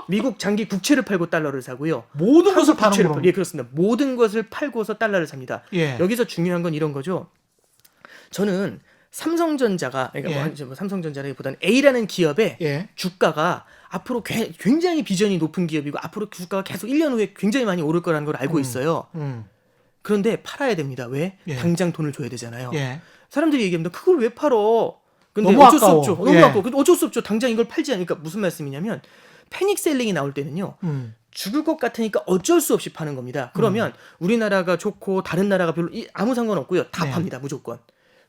미국 장기 국채를 팔고 달러를 사고요. 모든 것을 파는 국채를 거로. 예, 그렇습니다. 모든 것을 팔고서 달러를 삽니다. 예. 여기서 중요한 건 이런 거죠. 저는 삼성전자가 그러니까 예. 뭐 삼성전자라기보다는 A라는 기업의 예. 주가가 앞으로 굉장히 비전이 높은 기업이고 앞으로 주가가 계속 1년 후에 굉장히 많이 오를 거라는 걸 알고 있어요. 그런데 팔아야 됩니다. 왜? 예. 당장 돈을 줘야 되잖아요. 예. 사람들이 얘기합니다. 그걸 왜 팔어? 근데 너무 어쩔 수 아까워. 없죠. 너무 예. 아까워. 근데 어쩔 수 없죠. 당장 이걸 팔지 않으니까 무슨 말씀이냐면 패닉셀링이 나올 때는요. 죽을 것 같으니까 어쩔 수 없이 파는 겁니다. 그러면 우리나라가 좋고 다른 나라가 별로 아무 상관없고요. 다 네. 팝니다. 무조건.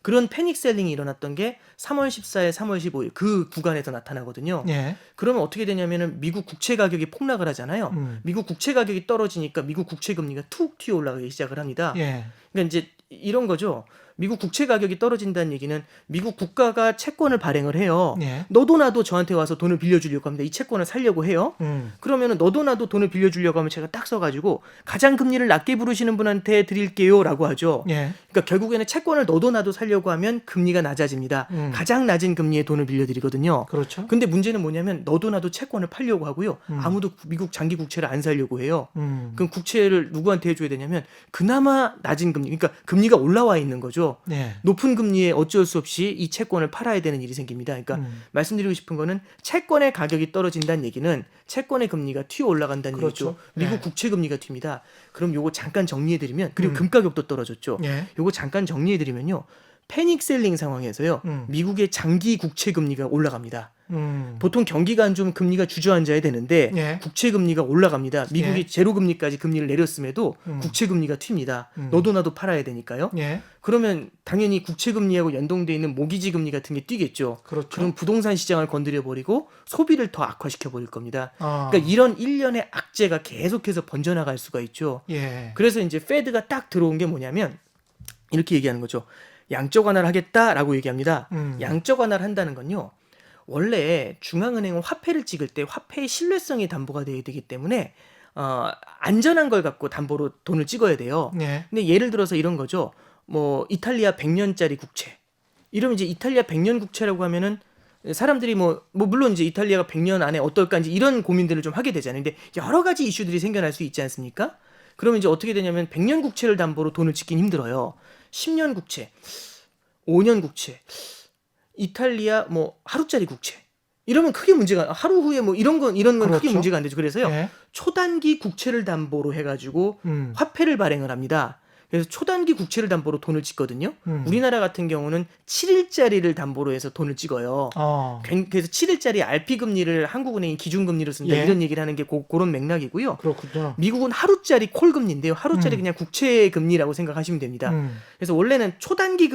그런 패닉셀링이 일어났던 게 3월 14일, 3월 15일 그 구간에서 나타나거든요. 예. 그러면 어떻게 되냐면은 미국 국채 가격이 폭락을 하잖아요. 미국 국채 가격이 떨어지니까 미국 국채 금리가 툭 튀어 올라가기 시작을 합니다. 예. 그러니까 이제 이런 거죠. 미국 국채 가격이 떨어진다는 얘기는 미국 국가가 채권을 발행을 해요. 예. 너도 나도 저한테 와서 돈을 빌려주려고 합니다. 이 채권을 살려고 해요. 그러면은 너도 나도 돈을 빌려주려고 하면 제가 딱 써가지고 가장 금리를 낮게 부르시는 분한테 드릴게요라고 하죠. 예. 그러니까 결국에는 채권을 너도 나도 살려고 하면 금리가 낮아집니다. 가장 낮은 금리에 돈을 빌려드리거든요. 그렇죠. 근데 문제는 뭐냐면 너도 나도 채권을 팔려고 하고요. 아무도 미국 장기 국채를 안 살려고 해요. 그럼 국채를 누구한테 해줘야 되냐면 그나마 낮은 금리, 그러니까 금리가 올라와 있는 거죠. 예. 높은 금리에 어쩔 수 없이 이 채권을 팔아야 되는 일이 생깁니다. 그러니까 말씀드리고 싶은 거는 채권의 가격이 떨어진다는 얘기는 채권의 금리가 튀어 올라간다는 그렇죠. 얘기죠. 미국 네. 국채 금리가 튑니다. 그럼 요거 잠깐 정리해드리면 그리고 금 가격도 떨어졌죠. 예. 요거 잠깐 정리해드리면요. 패닉셀링 상황에서요. 미국의 장기 국채 금리가 올라갑니다. 보통 경기가 안 좋으면 금리가 주저앉아야 되는데 예. 국채 금리가 올라갑니다. 미국이 예. 제로 금리까지 금리를 내렸음에도 국채 금리가 튑니다. 너도 나도 팔아야 되니까요. 예. 그러면 당연히 국채 금리하고 연동돼 있는 모기지 금리 같은 게 뛰겠죠. 그렇죠. 그럼 부동산 시장을 건드려 버리고 소비를 더 악화시켜 버릴 겁니다. 아. 그러니까 이런 일련의 악재가 계속해서 번져나갈 수가 있죠. 예. 그래서 이제 페드가 딱 들어온 게 뭐냐면 이렇게 얘기하는 거죠. 양적 완화를 하겠다라고 얘기합니다. 양적 완화를 한다는 건요. 원래 중앙은행은 화폐를 찍을 때 화폐의 신뢰성이 담보가 돼야 되기 때문에 안전한 걸 갖고 담보로 돈을 찍어야 돼요. 예. 근데 예를 들어서 이런 거죠. 뭐 이탈리아 100년짜리 국채. 이러면 이제 이탈리아 100년 국채라고 하면은 사람들이 뭐 물론 이제 이탈리아가 100년 안에 어떨까인지 이런 고민들을 좀 하게 되잖아요. 근데 여러 가지 이슈들이 생겨날 수 있지 않습니까? 그러면 이제 어떻게 되냐면 100년 국채를 담보로 돈을 찍긴 힘들어요. 10년 국채, 5년 국채, 이탈리아 뭐 하루짜리 국채. 이러면 크게 문제가 하루 후에 뭐 이런 건 그렇죠. 크게 문제가 안 되죠. 그래서요. 예. 초단기 국채를 담보로 해 가지고 화폐를 발행을 합니다. 그래서 초단기 국채를 담보로 돈을 찍거든요. 우리나라 같은 경우는 7일짜리를 담보로 해서 돈을 찍어요. 그래서 7일짜리 RP 금리를 한국은행이 기준금리로 쓴다 예. 이런 얘기를 하는 게 그런 맥락이고요. 그렇군요. 미국은 하루짜리 콜 금리인데요. 하루짜리 그냥 국채 금리라고 생각하시면 됩니다. 그래서 원래는 초단기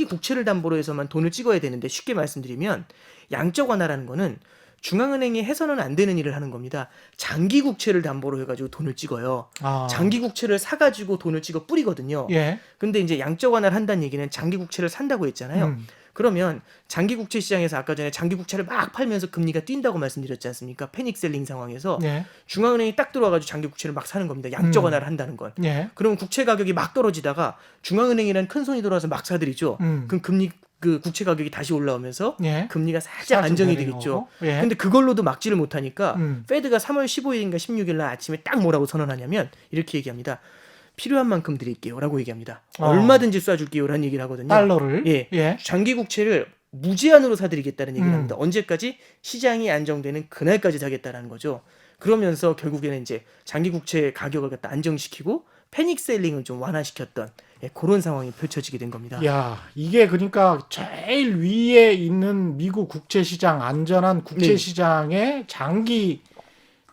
국채를 담보로 해서만 돈을 찍어야 되는데 쉽게 말씀드리면 양적 완화라는 거는 중앙은행이 해서는 안 되는 일을 하는 겁니다. 장기 국채를 담보로 해가지고 돈을 찍어요. 장기 국채를 사가지고 돈을 찍어 뿌리거든요. 예. 근데 이제 양적 완화를 한다는 얘기는 장기 국채를 산다고 했잖아요. 그러면 장기 국채 시장에서 아까 전에 장기 국채를 막 팔면서 금리가 뛴다고 말씀드렸지 않습니까? 패닉셀링 상황에서 예. 중앙은행이 딱 들어와가지고 장기 국채를 막 사는 겁니다. 양적 완화를 한다는 건. 예. 그러면 국채 가격이 막 떨어지다가 중앙은행이라는 큰 손이 들어와서 막 사들이죠. 그럼 국채 가격이 다시 올라오면서 예. 금리가 살짝 안정이 되겠죠. 예. 근데 그걸로도 막지를 못하니까 페드가 3월 15일인가 16일 날 아침에 딱 뭐라고 선언하냐면 이렇게 얘기합니다. 필요한 만큼 드릴게요라고 얘기합니다. 얼마든지 쏴줄게요라는 얘기를 하거든요. 달러를. 예. 예. 장기 국채를 무제한으로 사드리겠다는 얘기를 합니다. 언제까지? 시장이 안정되는 그날까지 사겠다라는 거죠. 그러면서 결국에는 이제 장기 국채 가격을 갖다 안정시키고 패닉셀링을 좀 완화시켰던 그런 상황이 펼쳐지게 된 겁니다. 야, 이게 그러니까 제일 위에 있는 미국 국채 시장, 안전한 국채 네. 시장의 장기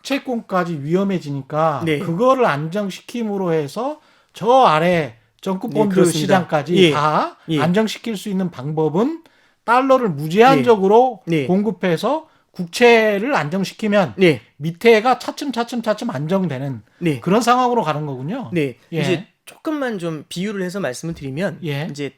채권까지 위험해지니까 네. 그거를 안정시킴으로 해서 저 아래 정크본드 그렇습니다. 시장까지 예. 다 예. 안정시킬 수 있는 방법은 달러를 무제한적으로 네. 공급해서 국채를 안정시키면 네, 밑에가 차츰 안정되는 네, 그런 상황으로 가는 거군요. 네. 예. 이제 조금만 좀 비유를 해서 말씀을 드리면 예. 이제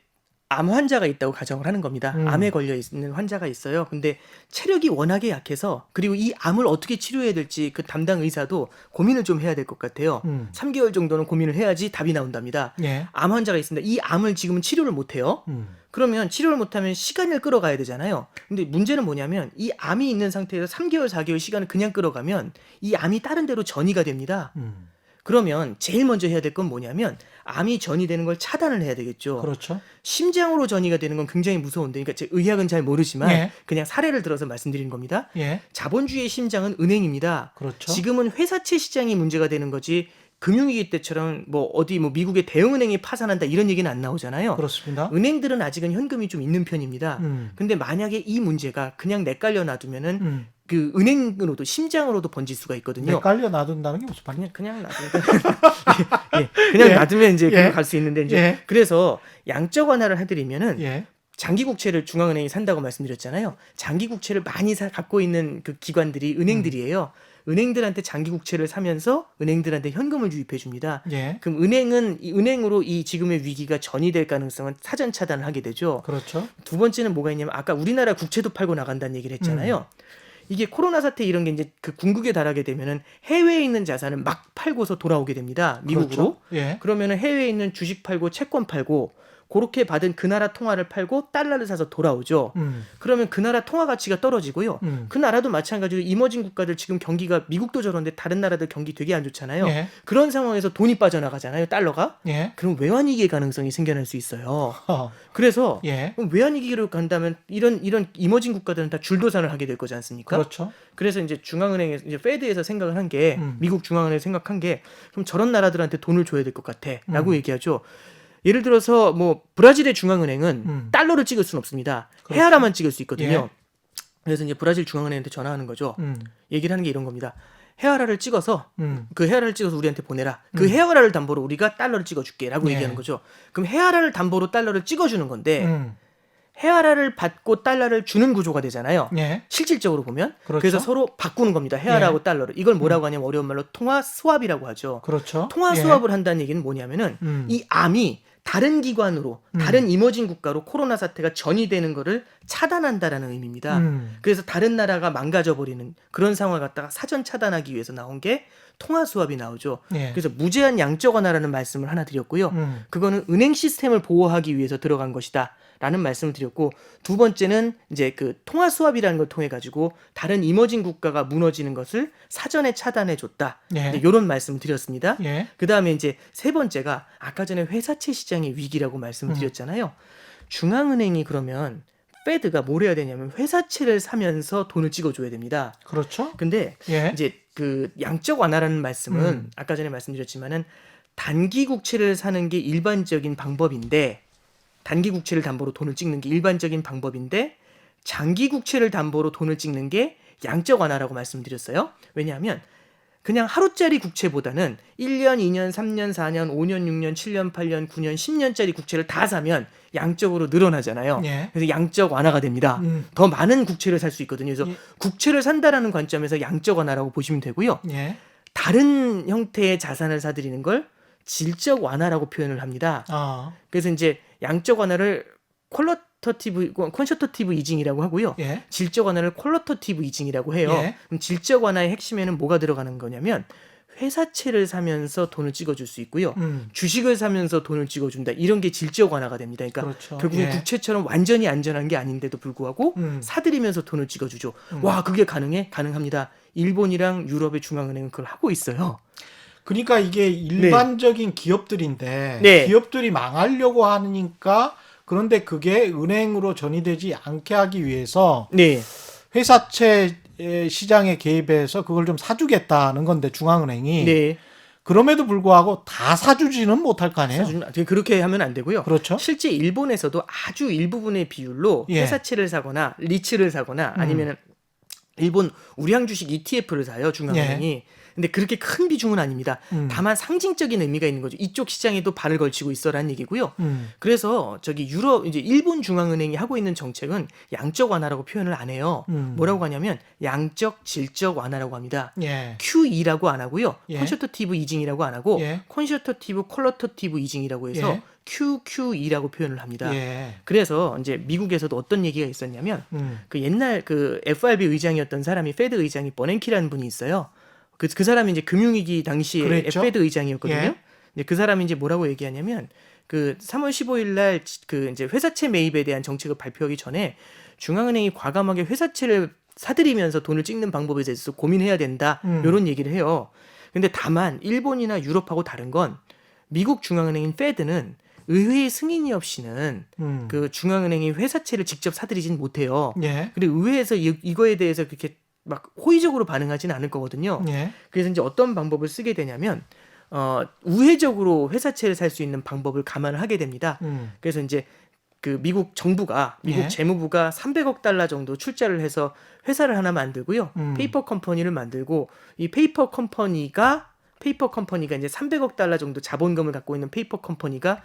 암 환자가 있다고 가정을 하는 겁니다. 암에 걸려 있는 환자가 있어요. 근데 체력이 워낙에 약해서 그리고 이 암을 어떻게 치료해야 될지 그 담당 의사도 고민을 좀 해야 될 것 같아요. 3개월 정도는 고민을 해야지 답이 나온답니다. 예. 암 환자가 있습니다. 이 암을 지금은 치료를 못 해요. 그러면 치료를 못하면 시간을 끌어가야 되잖아요. 근데 문제는 뭐냐면 이 암이 있는 상태에서 3개월, 4개월 시간을 그냥 끌어가면 이 암이 다른 데로 전이가 됩니다. 그러면 제일 먼저 해야 될 건 뭐냐면 암이 전이되는 걸 차단을 해야 되겠죠. 그렇죠. 심장으로 전이가 되는 건 굉장히 무서운데, 그러니까 제 의학은 잘 모르지만 예. 그냥 사례를 들어서 말씀드리는 겁니다. 예. 자본주의의 심장은 은행입니다. 그렇죠. 지금은 회사채 시장이 문제가 되는 거지 금융위기 때처럼 뭐 어디 뭐 미국의 대형은행이 파산한다 이런 얘기는 안 나오잖아요. 그렇습니다. 은행들은 아직은 현금이 좀 있는 편입니다. 근데 만약에 이 문제가 그냥 내깔려 놔두면은 그 은행으로도 심장으로도 번질 수가 있거든요. 헷갈려 놔둔다는 게 무슨 말이냐? 그냥 놔두면 그냥 예. 놔두면 이제 예. 갈 수 있는데 이제 예. 그래서 양적 완화를 해드리면은 예. 장기 국채를 중앙은행이 산다고 말씀드렸잖아요. 장기 국채를 많이 갖고 있는 그 기관들이 은행들이에요. 은행들한테 장기 국채를 사면서 은행들한테 현금을 유입해 줍니다. 예. 그럼 은행으로 이 지금의 위기가 전이될 가능성은 사전 차단을 하게 되죠. 그렇죠. 두 번째는 뭐가 있냐면 아까 우리나라 국채도 팔고 나간다는 얘기를 했잖아요. 이게 코로나 사태 이런 게 이제 그 궁극에 달하게 되면은 해외에 있는 자산을 막 팔고서 돌아오게 됩니다. 미국으로. 그렇죠. 예. 그러면은 해외에 있는 주식 팔고 채권 팔고 그렇게 받은 그 나라 통화를 팔고 달러를 사서 돌아오죠. 그러면 그 나라 통화 가치가 떨어지고요. 그 나라도 마찬가지로 이머징 국가들 지금 경기가 미국도 저런데 다른 나라들 경기 되게 안 좋잖아요. 예. 그런 상황에서 돈이 빠져나가잖아요. 달러가. 예. 그럼 외환위기의 가능성이 생겨날 수 있어요. 어. 그래서 예. 그럼 외환위기로 간다면 이런 이머징 국가들은 다 줄도산을 하게 될 거지 않습니까? 그렇죠. 그래서 이제 중앙은행에서 이제 페드에서 생각을 한 게 미국 중앙은행에서 생각한 게 그럼 저런 나라들한테 돈을 줘야 될 것 같아라고 얘기하죠. 예를 들어서 뭐 브라질의 중앙은행은 달러를 찍을 수는 없습니다. 그렇죠. 헤아라만 찍을 수 있거든요. 예. 그래서 이제 브라질 중앙은행한테 전화하는 거죠. 음. 얘기를 하는 게 이런 겁니다. 헤아라를 찍어서 음. 그 헤아라를 찍어서 우리한테 보내라. 그 헤아라를 담보로 우리가 달러를 찍어줄게라고 예. 얘기하는 거죠. 그럼 헤아라를 담보로 달러를 찍어주는 건데 음. 헤아라를 받고 달러를 주는 구조가 되잖아요. 예. 실질적으로 보면 그렇죠. 그래서 서로 바꾸는 겁니다. 헤아라하고 예. 달러를. 이걸 뭐라고 하냐면 어려운 말로 통화 스왑이라고 하죠. 그렇죠. 통화 예. 스왑을 한다는 얘기는 뭐냐면은 이 암이 다른 기관으로 다른 이머징 국가로 코로나 사태가 전이되는 거를 차단한다라는 의미입니다. 그래서 다른 나라가 망가져버리는 그런 상황을 갖다가 사전 차단하기 위해서 나온 게 통화 수합이 나오죠. 예. 그래서 무제한 양적 완화라는 말씀을 하나 드렸고요. 그거는 은행 시스템을 보호하기 위해서 들어간 것이다. 라는 말씀을 드렸고, 두 번째는 이제 그 통화 수합이라는 걸 통해 가지고 다른 이머징 국가가 무너지는 것을 사전에 차단해 줬다. 예. 이런 말씀을 드렸습니다. 예. 그 다음에 이제 세 번째가 아까 전에 회사채 시장의 위기라고 말씀을 드렸잖아요. 중앙은행이 그러면 페드가 뭘 해야 되냐면 회사채를 사면서 돈을 찍어줘야 됩니다. 그렇죠. 근데 예. 이제 그 양적 완화라는 말씀은 아까 전에 말씀드렸지만은 단기 국채를 사는 게 일반적인 방법인데, 단기 국채를 담보로 돈을 찍는 게 일반적인 방법인데 장기 국채를 담보로 돈을 찍는 게 양적 완화라고 말씀드렸어요. 왜냐하면 그냥 하루짜리 국채보다는 1년, 2년, 3년, 4년, 5년, 6년, 7년, 8년, 9년, 10년짜리 국채를 다 사면 양적으로 늘어나잖아요. 예. 그래서 양적 완화가 됩니다. 더 많은 국채를 살 수 있거든요. 그래서 예. 국채를 산다라는 관점에서 양적 완화라고 보시면 되고요. 예. 다른 형태의 자산을 사들이는 걸 질적 완화라고 표현을 합니다. 아. 그래서 이제 양적 완화를 퀀셔터티브 이징이라고 하고요. 예. 질적 완화를 퀄러터티브 이징이라고 해요. 예. 그럼 질적 완화의 핵심에는 뭐가 들어가는 거냐면 회사채를 사면서 돈을 찍어줄 수 있고요. 주식을 사면서 돈을 찍어준다. 이런 게 질적 완화가 됩니다. 그러니까 그렇죠. 결국엔 예. 국채처럼 완전히 안전한 게 아닌데도 불구하고 사들이면서 돈을 찍어주죠. 와, 그게 가능해? 가능합니다. 일본이랑 유럽의 중앙은행은 그걸 하고 있어요. 그러니까 이게 일반적인 기업들인데 네. 기업들이 망하려고 하니까, 그런데 그게 은행으로 전이되지 않게 하기 위해서 네. 회사채 시장에 개입해서 그걸 좀 사주겠다는 건데, 중앙은행이. 네. 그럼에도 불구하고 다 사주지는 못할 거 아니에요. 그렇게 하면 안 되고요. 그렇죠. 실제 일본에서도 아주 일부분의 비율로 예. 회사채를 사거나 리츠를 사거나 아니면은 일본 우량 주식 ETF를 사요, 중앙은행이. 근데 그렇게 큰 비중은 아닙니다. 다만 상징적인 의미가 있는 거죠. 이쪽 시장에도 발을 걸치고 있어라는 얘기고요. 그래서 저기 이제 일본 중앙은행이 하고 있는 정책은 양적 완화라고 표현을 안 해요. 뭐라고 하냐면 양적 질적 완화라고 합니다. 예. QE라고 안 하고요. 예. 콘셔터티브 이징이라고 안 하고 예. 콘셔터티브 퀄러터티브 이징이라고 해서 예. QQE라고 표현을 합니다. 예. 그래서 이제 미국에서도 어떤 얘기가 있었냐면 그 옛날 그 FRB 의장이었던 사람이 페드 의장이 버냉키라는 분이 있어요. 그 사람이 이제 금융위기 당시에 그랬죠? 페드 의장이었거든요. 예. 근데 그 사람이 이제 뭐라고 얘기하냐면 그 3월 15일 날 그 이제 회사채 매입에 대한 정책을 발표하기 전에 중앙은행이 과감하게 회사채를 사들이면서 돈을 찍는 방법에 대해서 고민해야 된다. 이런 얘기를 해요. 근데 다만 일본이나 유럽하고 다른 건 미국 중앙은행인 페드는 의회의 승인이 없이는 그 중앙은행이 회사채를 직접 사들이진 못해요. 예. 그리고 의회에서 이거에 대해서 그렇게 막 호의적으로 반응하지는 않을 거거든요. 예. 그래서 이제 어떤 방법을 쓰게 되냐면 우회적으로 회사채를 살 수 있는 방법을 감안을 하게 됩니다. 그래서 이제 그 미국 정부가 미국 예. 재무부가 300억 달러 정도 출자를 해서 회사를 하나 만들고요. 페이퍼 컴퍼니를 만들고 이 페이퍼 컴퍼니가 이제 300억 달러 정도 자본금을 갖고 있는 페이퍼 컴퍼니가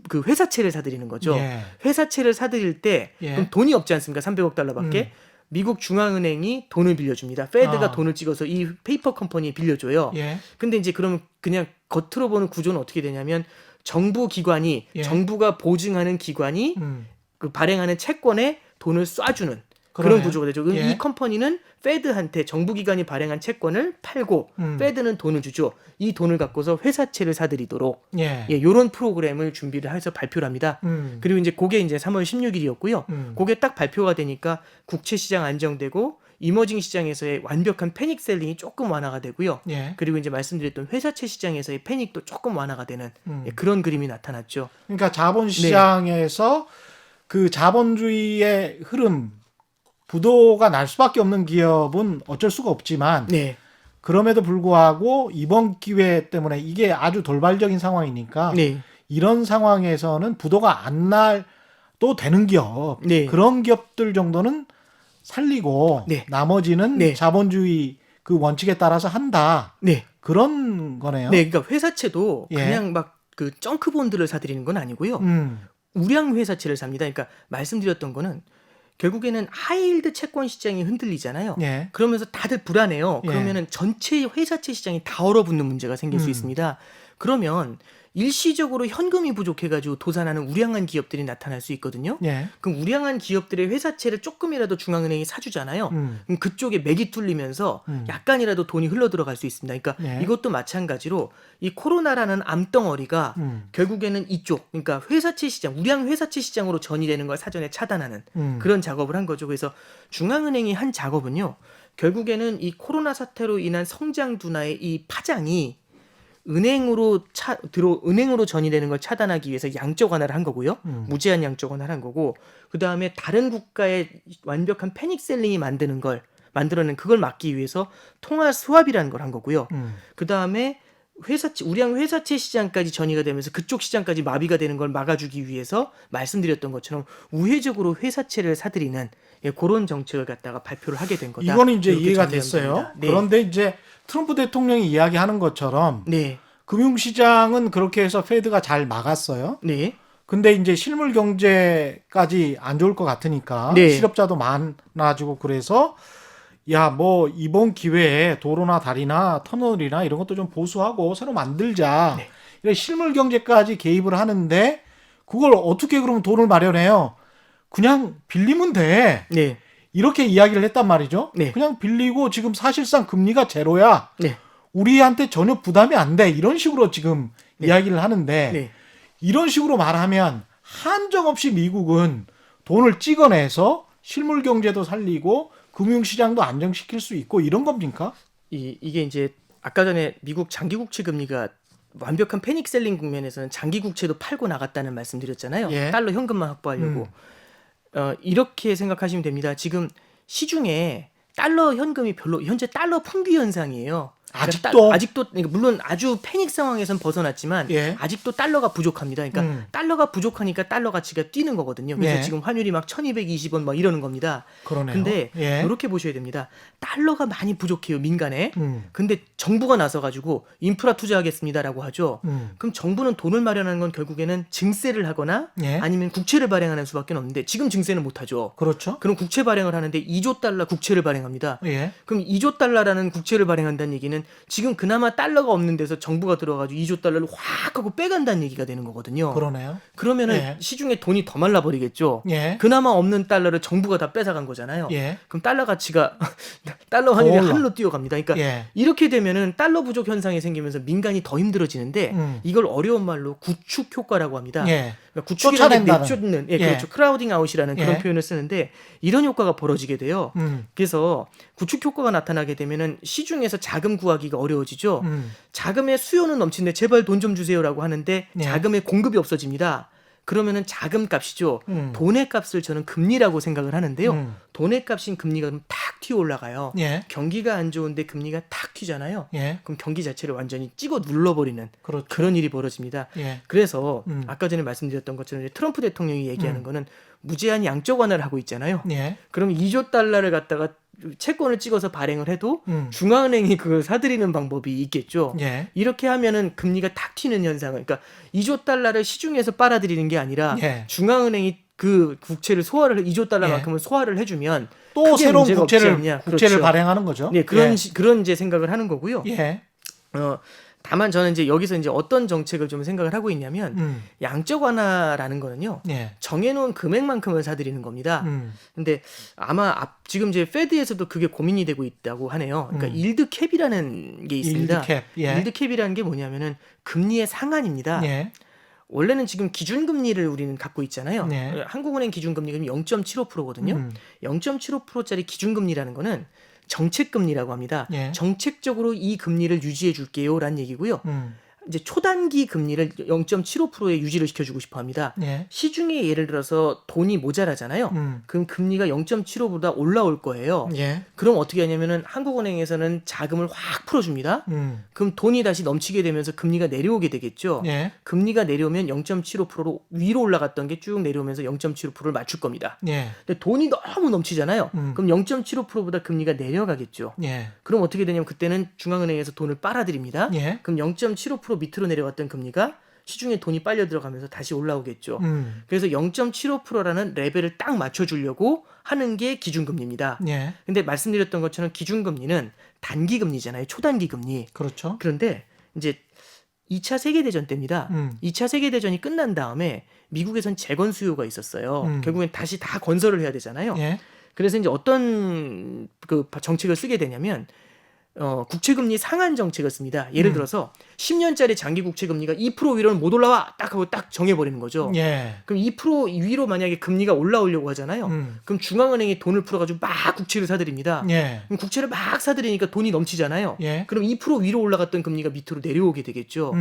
그 회사채를 사들이는 거죠. 예. 회사채를 사들일 때 예. 그럼 돈이 없지 않습니까? 300억 달러밖에. 미국 중앙은행이 돈을 빌려줍니다. 페드가 돈을 찍어서 이 페이퍼 컴퍼니에 빌려줘요. 예. 근데 이제 그러면 그냥 겉으로 보는 구조는 어떻게 되냐면 정부 기관이 예. 정부가 보증하는 기관이 그 발행하는 채권에 돈을 쏴주는 그런 그러네요. 구조가 되죠. 그럼 예. 이 컴퍼니는 페드한테 정부 기관이 발행한 채권을 팔고 페드는 돈을 주죠. 이 돈을 갖고서 회사채를 사들이도록 예. 이런 프로그램을 준비를 해서 발표를 합니다. 그리고 이제 그게 이제 3월 16일이었고요. 그게 딱 발표가 되니까 국채 시장 안정되고 이머징 시장에서의 완벽한 패닉 셀링이 조금 완화가 되고요. 예. 그리고 이제 말씀드렸던 회사채 시장에서의 패닉도 조금 완화가 되는 그런 그림이 나타났죠. 그러니까 자본시장에서 그 자본주의의 흐름 부도가 날 수밖에 없는 기업은 어쩔 수가 없지만 네. 그럼에도 불구하고 이번 기회 때문에 이게 아주 돌발적인 상황이니까 네. 이런 상황에서는 부도가 안 날도 되는 기업 네. 그런 기업들 정도는 살리고 네. 나머지는 네. 자본주의 그 원칙에 따라서 한다. 네. 그런 거네요. 네. 그러니까 회사채도 예. 그냥 막 그 정크 본드를 사들이는 건 아니고요. 우량 회사채를 삽니다. 그러니까 말씀드렸던 거는 결국에는 하이힐드 채권 시장이 흔들리잖아요. 예. 그러면서 다들 불안해요. 예. 그러면은 전체 회사채 시장이 다 얼어붙는 문제가 생길 수 있습니다. 그러면 일시적으로 현금이 부족해가지고 도산하는 우량한 기업들이 나타날 수 있거든요. 예. 그럼 우량한 기업들의 회사채를 조금이라도 중앙은행이 사주잖아요. 그럼 그쪽에 맥이 뚫리면서 약간이라도 돈이 흘러들어갈 수 있습니다. 그러니까 예. 이것도 마찬가지로 이 코로나라는 암덩어리가 결국에는 이쪽, 그러니까 회사채 시장, 우량 회사채 시장으로 전이되는 걸 사전에 차단하는 그런 작업을 한 거죠. 그래서 중앙은행이 한 작업은요. 결국에는 이 코로나 사태로 인한 성장 둔화의 이 파장이 은행으로 전이되는 걸 차단하기 위해서 양적 완화를 한 거고요. 무제한 양적 완화를 한 거고, 그 다음에 다른 국가의 완벽한 패닉 셀링이 만들어낸 그걸 막기 위해서 통화 스왑이라는 걸 한 거고요. 그 다음에 우량 회사채 시장까지 전이가 되면서 그쪽 시장까지 마비가 되는 걸 막아주기 위해서 말씀드렸던 것처럼 우회적으로 회사채를 사들이는 그런 정책을 갖다가 발표를 하게 된 거다. 이거는 이제 이렇게 이해가 정리하면 됐어요. 됩니다. 네. 그런데 이제 트럼프 대통령이 이야기하는 것처럼 네. 금융시장은 그렇게 해서 페드가 잘 막았어요. 네. 근데 이제 실물 경제까지 안 좋을 것 같으니까 네. 실업자도 많아지고 그래서 야, 뭐 이번 기회에 도로나 다리나 터널이나 이런 것도 좀 보수하고 새로 만들자. 네. 이런 실물 경제까지 개입을 하는데 그걸 어떻게 그러면 돈을 마련해요? 그냥 빌리면 돼. 네. 이렇게 이야기를 했단 말이죠. 네. 그냥 빌리고 지금 사실상 금리가 제로야. 네. 우리한테 전혀 부담이 안 돼. 이런 식으로 지금 네. 이야기를 하는데 네. 이런 식으로 말하면 한정없이 미국은 돈을 찍어내서 실물 경제도 살리고 금융시장도 안정시킬 수 있고 이런 겁니까? 이게 이제 아까 전에 미국 장기 국채 금리가 완벽한 패닉 셀링 국면에서는 장기 국채도 팔고 나갔다는 말씀드렸잖아요. 예. 달러 현금만 확보하려고. 이렇게 생각하시면 됩니다. 지금 시중에 달러 현금이 별로 현재 달러 풍기 현상이에요. 아직도 그러니까 물론 아주 패닉 상황에선 벗어났지만 예. 아직도 달러가 부족합니다. 그러니까 달러가 부족하니까 달러 가치가 뛰는 거거든요. 그래서 예. 지금 환율이 막 1220원 막 이러는 겁니다. 그러네요. 근데 예. 이렇게 보셔야 됩니다. 달러가 많이 부족해요, 민간에. 근데 정부가 나서 가지고 인프라 투자하겠습니다라고 하죠. 그럼 정부는 돈을 마련하는 건 결국에는 증세를 하거나 예. 아니면 국채를 발행하는 수밖에 없는데 지금 증세는 못 하죠. 그렇죠. 그럼 국채 발행을 하는데 2조 달러 국채를 발행합니다. 예. 그럼 2조 달러라는 국채를 발행한다는 얘기는 지금 그나마 달러가 없는 데서 정부가 들어가지고 2조 달러를 확 하고 빼간다는 얘기가 되는 거거든요. 그러네요. 그러면은 예. 시중에 돈이 더 말라버리겠죠. 예. 그나마 없는 달러를 정부가 다 뺏어간 거잖아요. 예. 그럼 달러 가치가 달러 환율이 더 올라. 하늘로 뛰어갑니다. 그러니까 예. 이렇게 되면은 달러 부족 현상이 생기면서 민간이 더 힘들어지는데 이걸 어려운 말로 구축 효과라고 합니다. 예. 그러니까 구축이라는 게 쫓아낸다는. 내쫓는, 예, 예. 그렇죠. 크라우딩 아웃이라는 그런 예. 표현을 쓰는데 이런 효과가 벌어지게 돼요. 그래서 구축 효과가 나타나게 되면은 시중에서 자금 구하기가 어려워지죠. 자금의 수요는 넘치는데 제발 돈 좀 주세요라고 하는데 예. 자금의 공급이 없어집니다. 그러면은 자금 값이죠. 음. 돈의 값을 저는 금리라고 생각을 하는데요. 음. 돈의 값인 금리가 그럼 탁 튀어 올라가요. 예. 경기가 안 좋은데 금리가 탁 튀잖아요. 예. 그럼 경기 자체를 완전히 찍어 눌러버리는 그렇죠. 그런 일이 벌어집니다. 예. 그래서 음. 아까 전에 말씀드렸던 것처럼 이제 트럼프 대통령이 얘기하는 거는 무제한 양적 완화를 하고 있잖아요. 예. 그럼 2조 달러를 갖다가 채권을 찍어서 발행을 해도 중앙은행이 중앙은행이 그걸 사들이는 방법이 있겠죠. 예. 이렇게 하면은 금리가 탁 튀는 현상을, 그러니까 2조 달러를 시중에서 빨아들이는 게 아니라 예. 중앙은행이 그 국채를 소화를 2조 달러만큼을 예. 소화를 해주면 또 크게 새로운 문제가 없지 국채를 않냐. 국채를 그렇죠. 발행하는 거죠. 네, 그런 이제 생각을 하는 거고요. 예. 다만 저는 이제 여기서 이제 어떤 정책을 좀 생각을 하고 있냐면 양적 완화라는 거는요. 예. 정해놓은 금액만큼을 사들이는 겁니다. 음. 근데 아마 지금 이제 페드에서도 그게 고민이 되고 있다고 하네요. 그러니까 일드 캡이라는 게 있습니다. 일드캡. 예. 일드 캡이라는 게 뭐냐면은 금리의 상한입니다. 예. 원래는 지금 기준금리를 우리는 갖고 있잖아요. 네. 한국은행 기준금리가 0.75%거든요. 0.75%짜리 기준금리라는 거는 정책금리라고 합니다. 예. 정책적으로 이 금리를 유지해 줄게요라는 얘기고요. 음. 이제 초단기 금리를 0.75%에 유지를 시켜주고 싶어 합니다. 예. 시중에 예를 들어서 돈이 모자라잖아요. 그럼 금리가 0.75보다 올라올 거예요. 예. 그럼 어떻게 하냐면은 한국은행에서는 자금을 확 풀어줍니다. 그럼 돈이 다시 넘치게 되면서 금리가 내려오게 되겠죠. 예. 금리가 내려오면 0.75%로 위로 올라갔던 게 쭉 내려오면서 0.75%를 맞출 겁니다. 예. 근데 돈이 너무 넘치잖아요. 그럼 0.75%보다 금리가 내려가겠죠. 예. 그럼 어떻게 되냐면 그때는 중앙은행에서 돈을 빨아들입니다. 예. 그럼 0.75% 밑으로 내려왔던 금리가 시중에 돈이 빨려 들어가면서 다시 올라오겠죠. 그래서 0.75%라는 레벨을 딱 맞춰주려고 하는 게 기준금리입니다. 예. 근데 말씀드렸던 것처럼 기준금리는 단기금리잖아요. 초단기 금리. 그렇죠. 그런데 이제 2차 세계대전 때입니다. 2차 세계대전이 끝난 다음에 미국에선 재건 수요가 있었어요. 결국엔 다시 다 건설을 해야 되잖아요. 예. 그래서 이제 어떤 그 정책을 쓰게 되냐면 국채금리 상한 정책을 씁니다. 예를 들어서 10년짜리 장기 국채금리가 2% 위로는 못 올라와 딱 하고 딱 정해버리는 거죠. 예. 그럼 2% 위로 만약에 금리가 올라오려고 하잖아요. 그럼 중앙은행이 돈을 풀어가지고 막 국채를 사들입니다. 예. 그럼 국채를 막 사들이니까 돈이 넘치잖아요. 예. 그럼 2% 위로 올라갔던 금리가 밑으로 내려오게 되겠죠.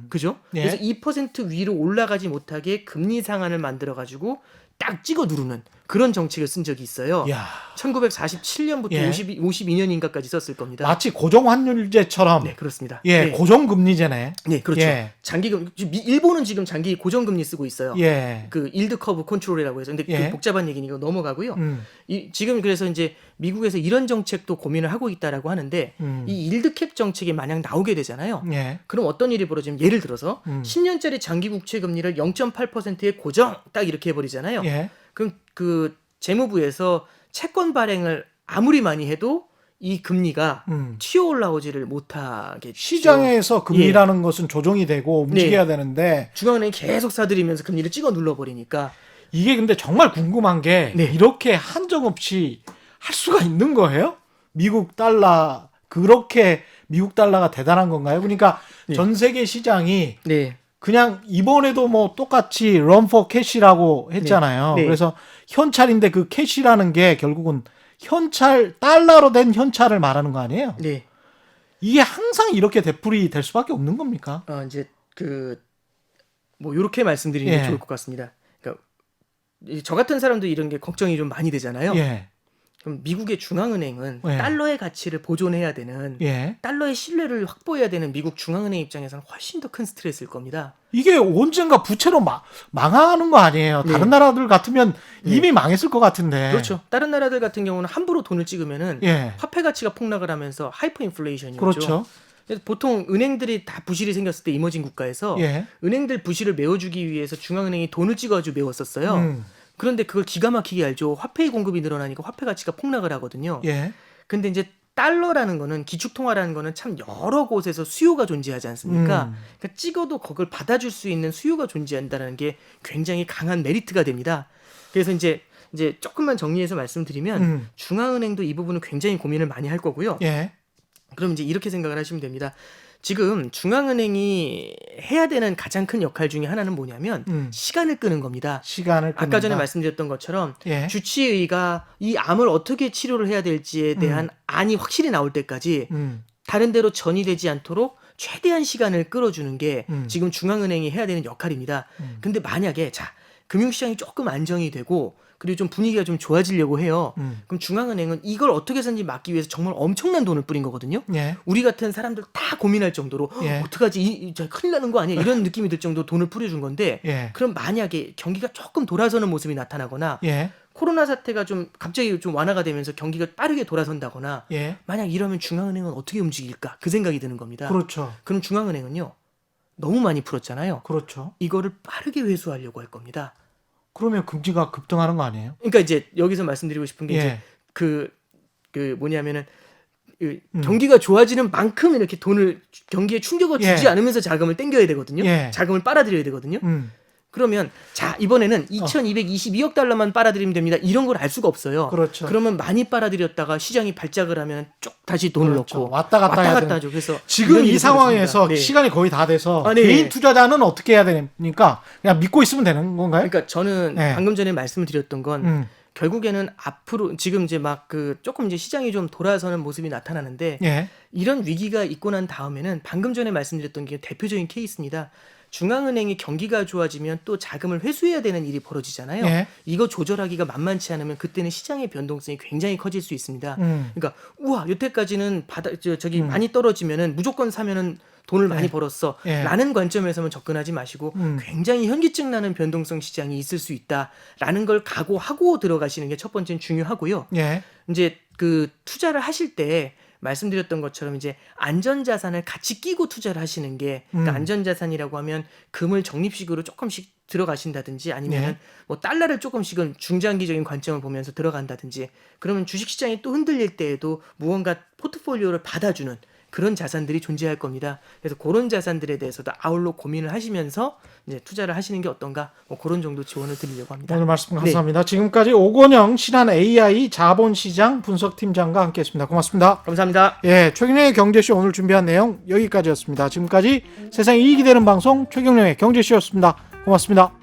그죠? 예. 그래서 2% 위로 올라가지 못하게 금리 상한을 만들어가지고 딱 찍어 누르는 그런 정책을 쓴 적이 있어요. 야. 1947년부터 예. 52년인가까지 썼을 겁니다. 마치 고정환율제처럼. 네, 그렇습니다. 예. 네. 고정금리제네. 네, 그렇죠. 예. 장기금 일본은 지금 장기 고정금리 쓰고 있어요. 예. 그 일드 커브 컨트롤이라고 해서 근데 예. 그 복잡한 얘기니까 넘어가고요. 음. 지금 그래서 이제 미국에서 이런 정책도 고민을 하고 있다라고 하는데 이 일드 캡 정책이 만약 나오게 되잖아요. 예. 그럼 어떤 일이 벌어지면 예를 들어서 10년짜리 장기 국채 금리를 0.8%에 고정 딱 이렇게 해버리잖아요. 예. 그럼 그 재무부에서 채권 발행을 아무리 많이 해도 이 금리가 튀어 올라오지를 못하겠죠. 시장에서 금리라는 것은 조정이 되고 움직여야 네. 되는데 중앙은행이 계속 사들이면서 금리를 찍어 눌러버리니까 이게 근데 정말 궁금한 게 네. 이렇게 한정없이 할 수가 있는 거예요? 미국 달러 그렇게 미국 달러가 대단한 건가요? 그러니까 네. 전 세계 시장이 네. 그냥 이번에도 뭐 똑같이 런포 캐시라고 했잖아요. 네. 네. 그래서 현찰인데 그 캐시라는 게 결국은 현찰 달러로 된 현찰을 말하는 거 아니에요? 네. 이게 항상 이렇게 되풀이 될 수밖에 없는 겁니까? 이제 그 뭐 이렇게 말씀드리는 예. 게 좋을 것 같습니다. 그러니까 저 같은 사람도 이런 게 걱정이 좀 많이 되잖아요. 예. 그럼 미국의 중앙은행은 예. 달러의 가치를 보존해야 되는 예. 달러의 신뢰를 확보해야 되는 미국 중앙은행 입장에서는 훨씬 더 큰 스트레스일 겁니다. 이게 언젠가 부채로 망하는 거 아니에요? 네. 다른 나라들 같으면 이미 망했을 것 같은데. 그렇죠. 다른 나라들 같은 경우는 함부로 돈을 찍으면은 예. 화폐 가치가 폭락을 하면서 하이퍼 인플레이션이죠. 그렇죠. 그래서 보통 은행들이 다 부실이 생겼을 때 이머징 국가에서 예. 은행들 부실을 메워주기 위해서 중앙은행이 돈을 찍어가지고 메웠었어요. 그런데 그걸 기가 막히게 알죠. 화폐의 공급이 늘어나니까 화폐 가치가 폭락을 하거든요. 예. 근데 이제 달러라는 거는 기축통화라는 거는 참 여러 곳에서 수요가 존재하지 않습니까? 그러니까 찍어도 그걸 받아줄 수 있는 수요가 존재한다는 게 굉장히 강한 메리트가 됩니다. 그래서 이제 조금만 정리해서 말씀드리면 중앙은행도 이 부분은 굉장히 고민을 많이 할 거고요. 예. 그럼 이제 이렇게 생각을 하시면 됩니다. 지금 중앙은행이 해야 되는 가장 큰 역할 중에 하나는 뭐냐면 시간을 끄는 겁니다. 시간을 아까 끊는다. 전에 말씀드렸던 것처럼 예. 주치의가 이 암을 어떻게 치료를 해야 될지에 대한 안이 확실히 나올 때까지 음. 다른 데로 전이되지 않도록 최대한 시간을 끌어주는 게 지금 중앙은행이 해야 되는 역할입니다. 근데 만약에 자 금융시장이 조금 안정이 되고 그리고 좀 분위기가 좀 좋아지려고 해요. 그럼 중앙은행은 이걸 어떻게 해서든지 막기 위해서 정말 엄청난 돈을 뿌린 거거든요. 예. 우리 같은 사람들 다 고민할 정도로 예. 어떡하지 저 큰일 나는 거 아니야 이런 느낌이 들 정도로 돈을 뿌려준 건데 예. 그럼 만약에 경기가 조금 돌아서는 모습이 나타나거나 예. 코로나 사태가 좀 갑자기 좀 완화가 되면서 경기가 빠르게 돌아선다거나 예. 만약 이러면 중앙은행은 어떻게 움직일까 그 생각이 드는 겁니다. 그렇죠. 그럼 중앙은행은요 너무 많이 풀었잖아요. 그렇죠. 이거를 빠르게 회수하려고 할 겁니다. 그러면 금리가 급등하는 거 아니에요? 그러니까 이제 여기서 말씀드리고 싶은 게 예. 이제 그 뭐냐면은 경기가 좋아지는 만큼 이렇게 돈을 경기에 충격을 주지 예. 않으면서 자금을 땡겨야 되거든요. 예. 자금을 빨아들여야 되거든요. 그러면 자 이번에는 2,222억 달러만 빨아들이면 됩니다. 이런 걸 알 수가 없어요. 그렇죠. 그러면 많이 빨아들였다가 시장이 발작을 하면 쭉 다시 돈을 그렇죠. 넣고 왔다 갔다 해야 되는. 하죠. 그래서 지금 이런 이 일이 상황에서 벌어집니다. 네. 시간이 거의 다 돼서 아, 네. 개인 투자자는 어떻게 해야 되니까 그냥 믿고 있으면 되는 건가요? 그러니까 저는 네. 방금 전에 말씀을 드렸던 건 결국에는 앞으로 지금 이제 막 조금 이제 시장이 좀 돌아서는 모습이 나타나는데 예. 이런 위기가 있고 난 다음에는 방금 전에 말씀드렸던 게 대표적인 케이스입니다. 중앙은행이 경기가 좋아지면 또 자금을 회수해야 되는 일이 벌어지잖아요. 예. 이거 조절하기가 만만치 않으면 그때는 시장의 변동성이 굉장히 커질 수 있습니다. 그러니까 우와 여태까지는 저기 많이 떨어지면은 무조건 사면은 돈을 많이 벌었어 예. 라는 관점에서만 접근하지 마시고 굉장히 현기증 나는 변동성 시장이 있을 수 있다라는 걸 각오하고 들어가시는 게 첫 번째는 중요하고요. 예. 이제 투자를 하실 때 말씀드렸던 것처럼 이제 안전자산을 같이 끼고 투자를 하시는 게 그러니까 안전자산이라고 하면 금을 적립식으로 조금씩 들어가신다든지 아니면 네. 뭐 달러를 조금씩은 중장기적인 관점을 보면서 들어간다든지 그러면 주식시장이 또 흔들릴 때에도 무언가 포트폴리오를 받아주는 그런 자산들이 존재할 겁니다. 그래서 그런 자산들에 대해서도 아울러 고민을 하시면서 이제 투자를 하시는 게 어떤가 뭐 그런 정도 지원을 드리려고 합니다. 오늘 말씀 감사합니다. 지금까지 오건영 신한 AI 자본시장 분석팀장과 함께했습니다. 고맙습니다. 감사합니다. 예, 최경영의 경제쇼 오늘 준비한 내용 여기까지였습니다. 지금까지 세상에 이익이 되는 방송 최경영의 경제쇼였습니다. 고맙습니다.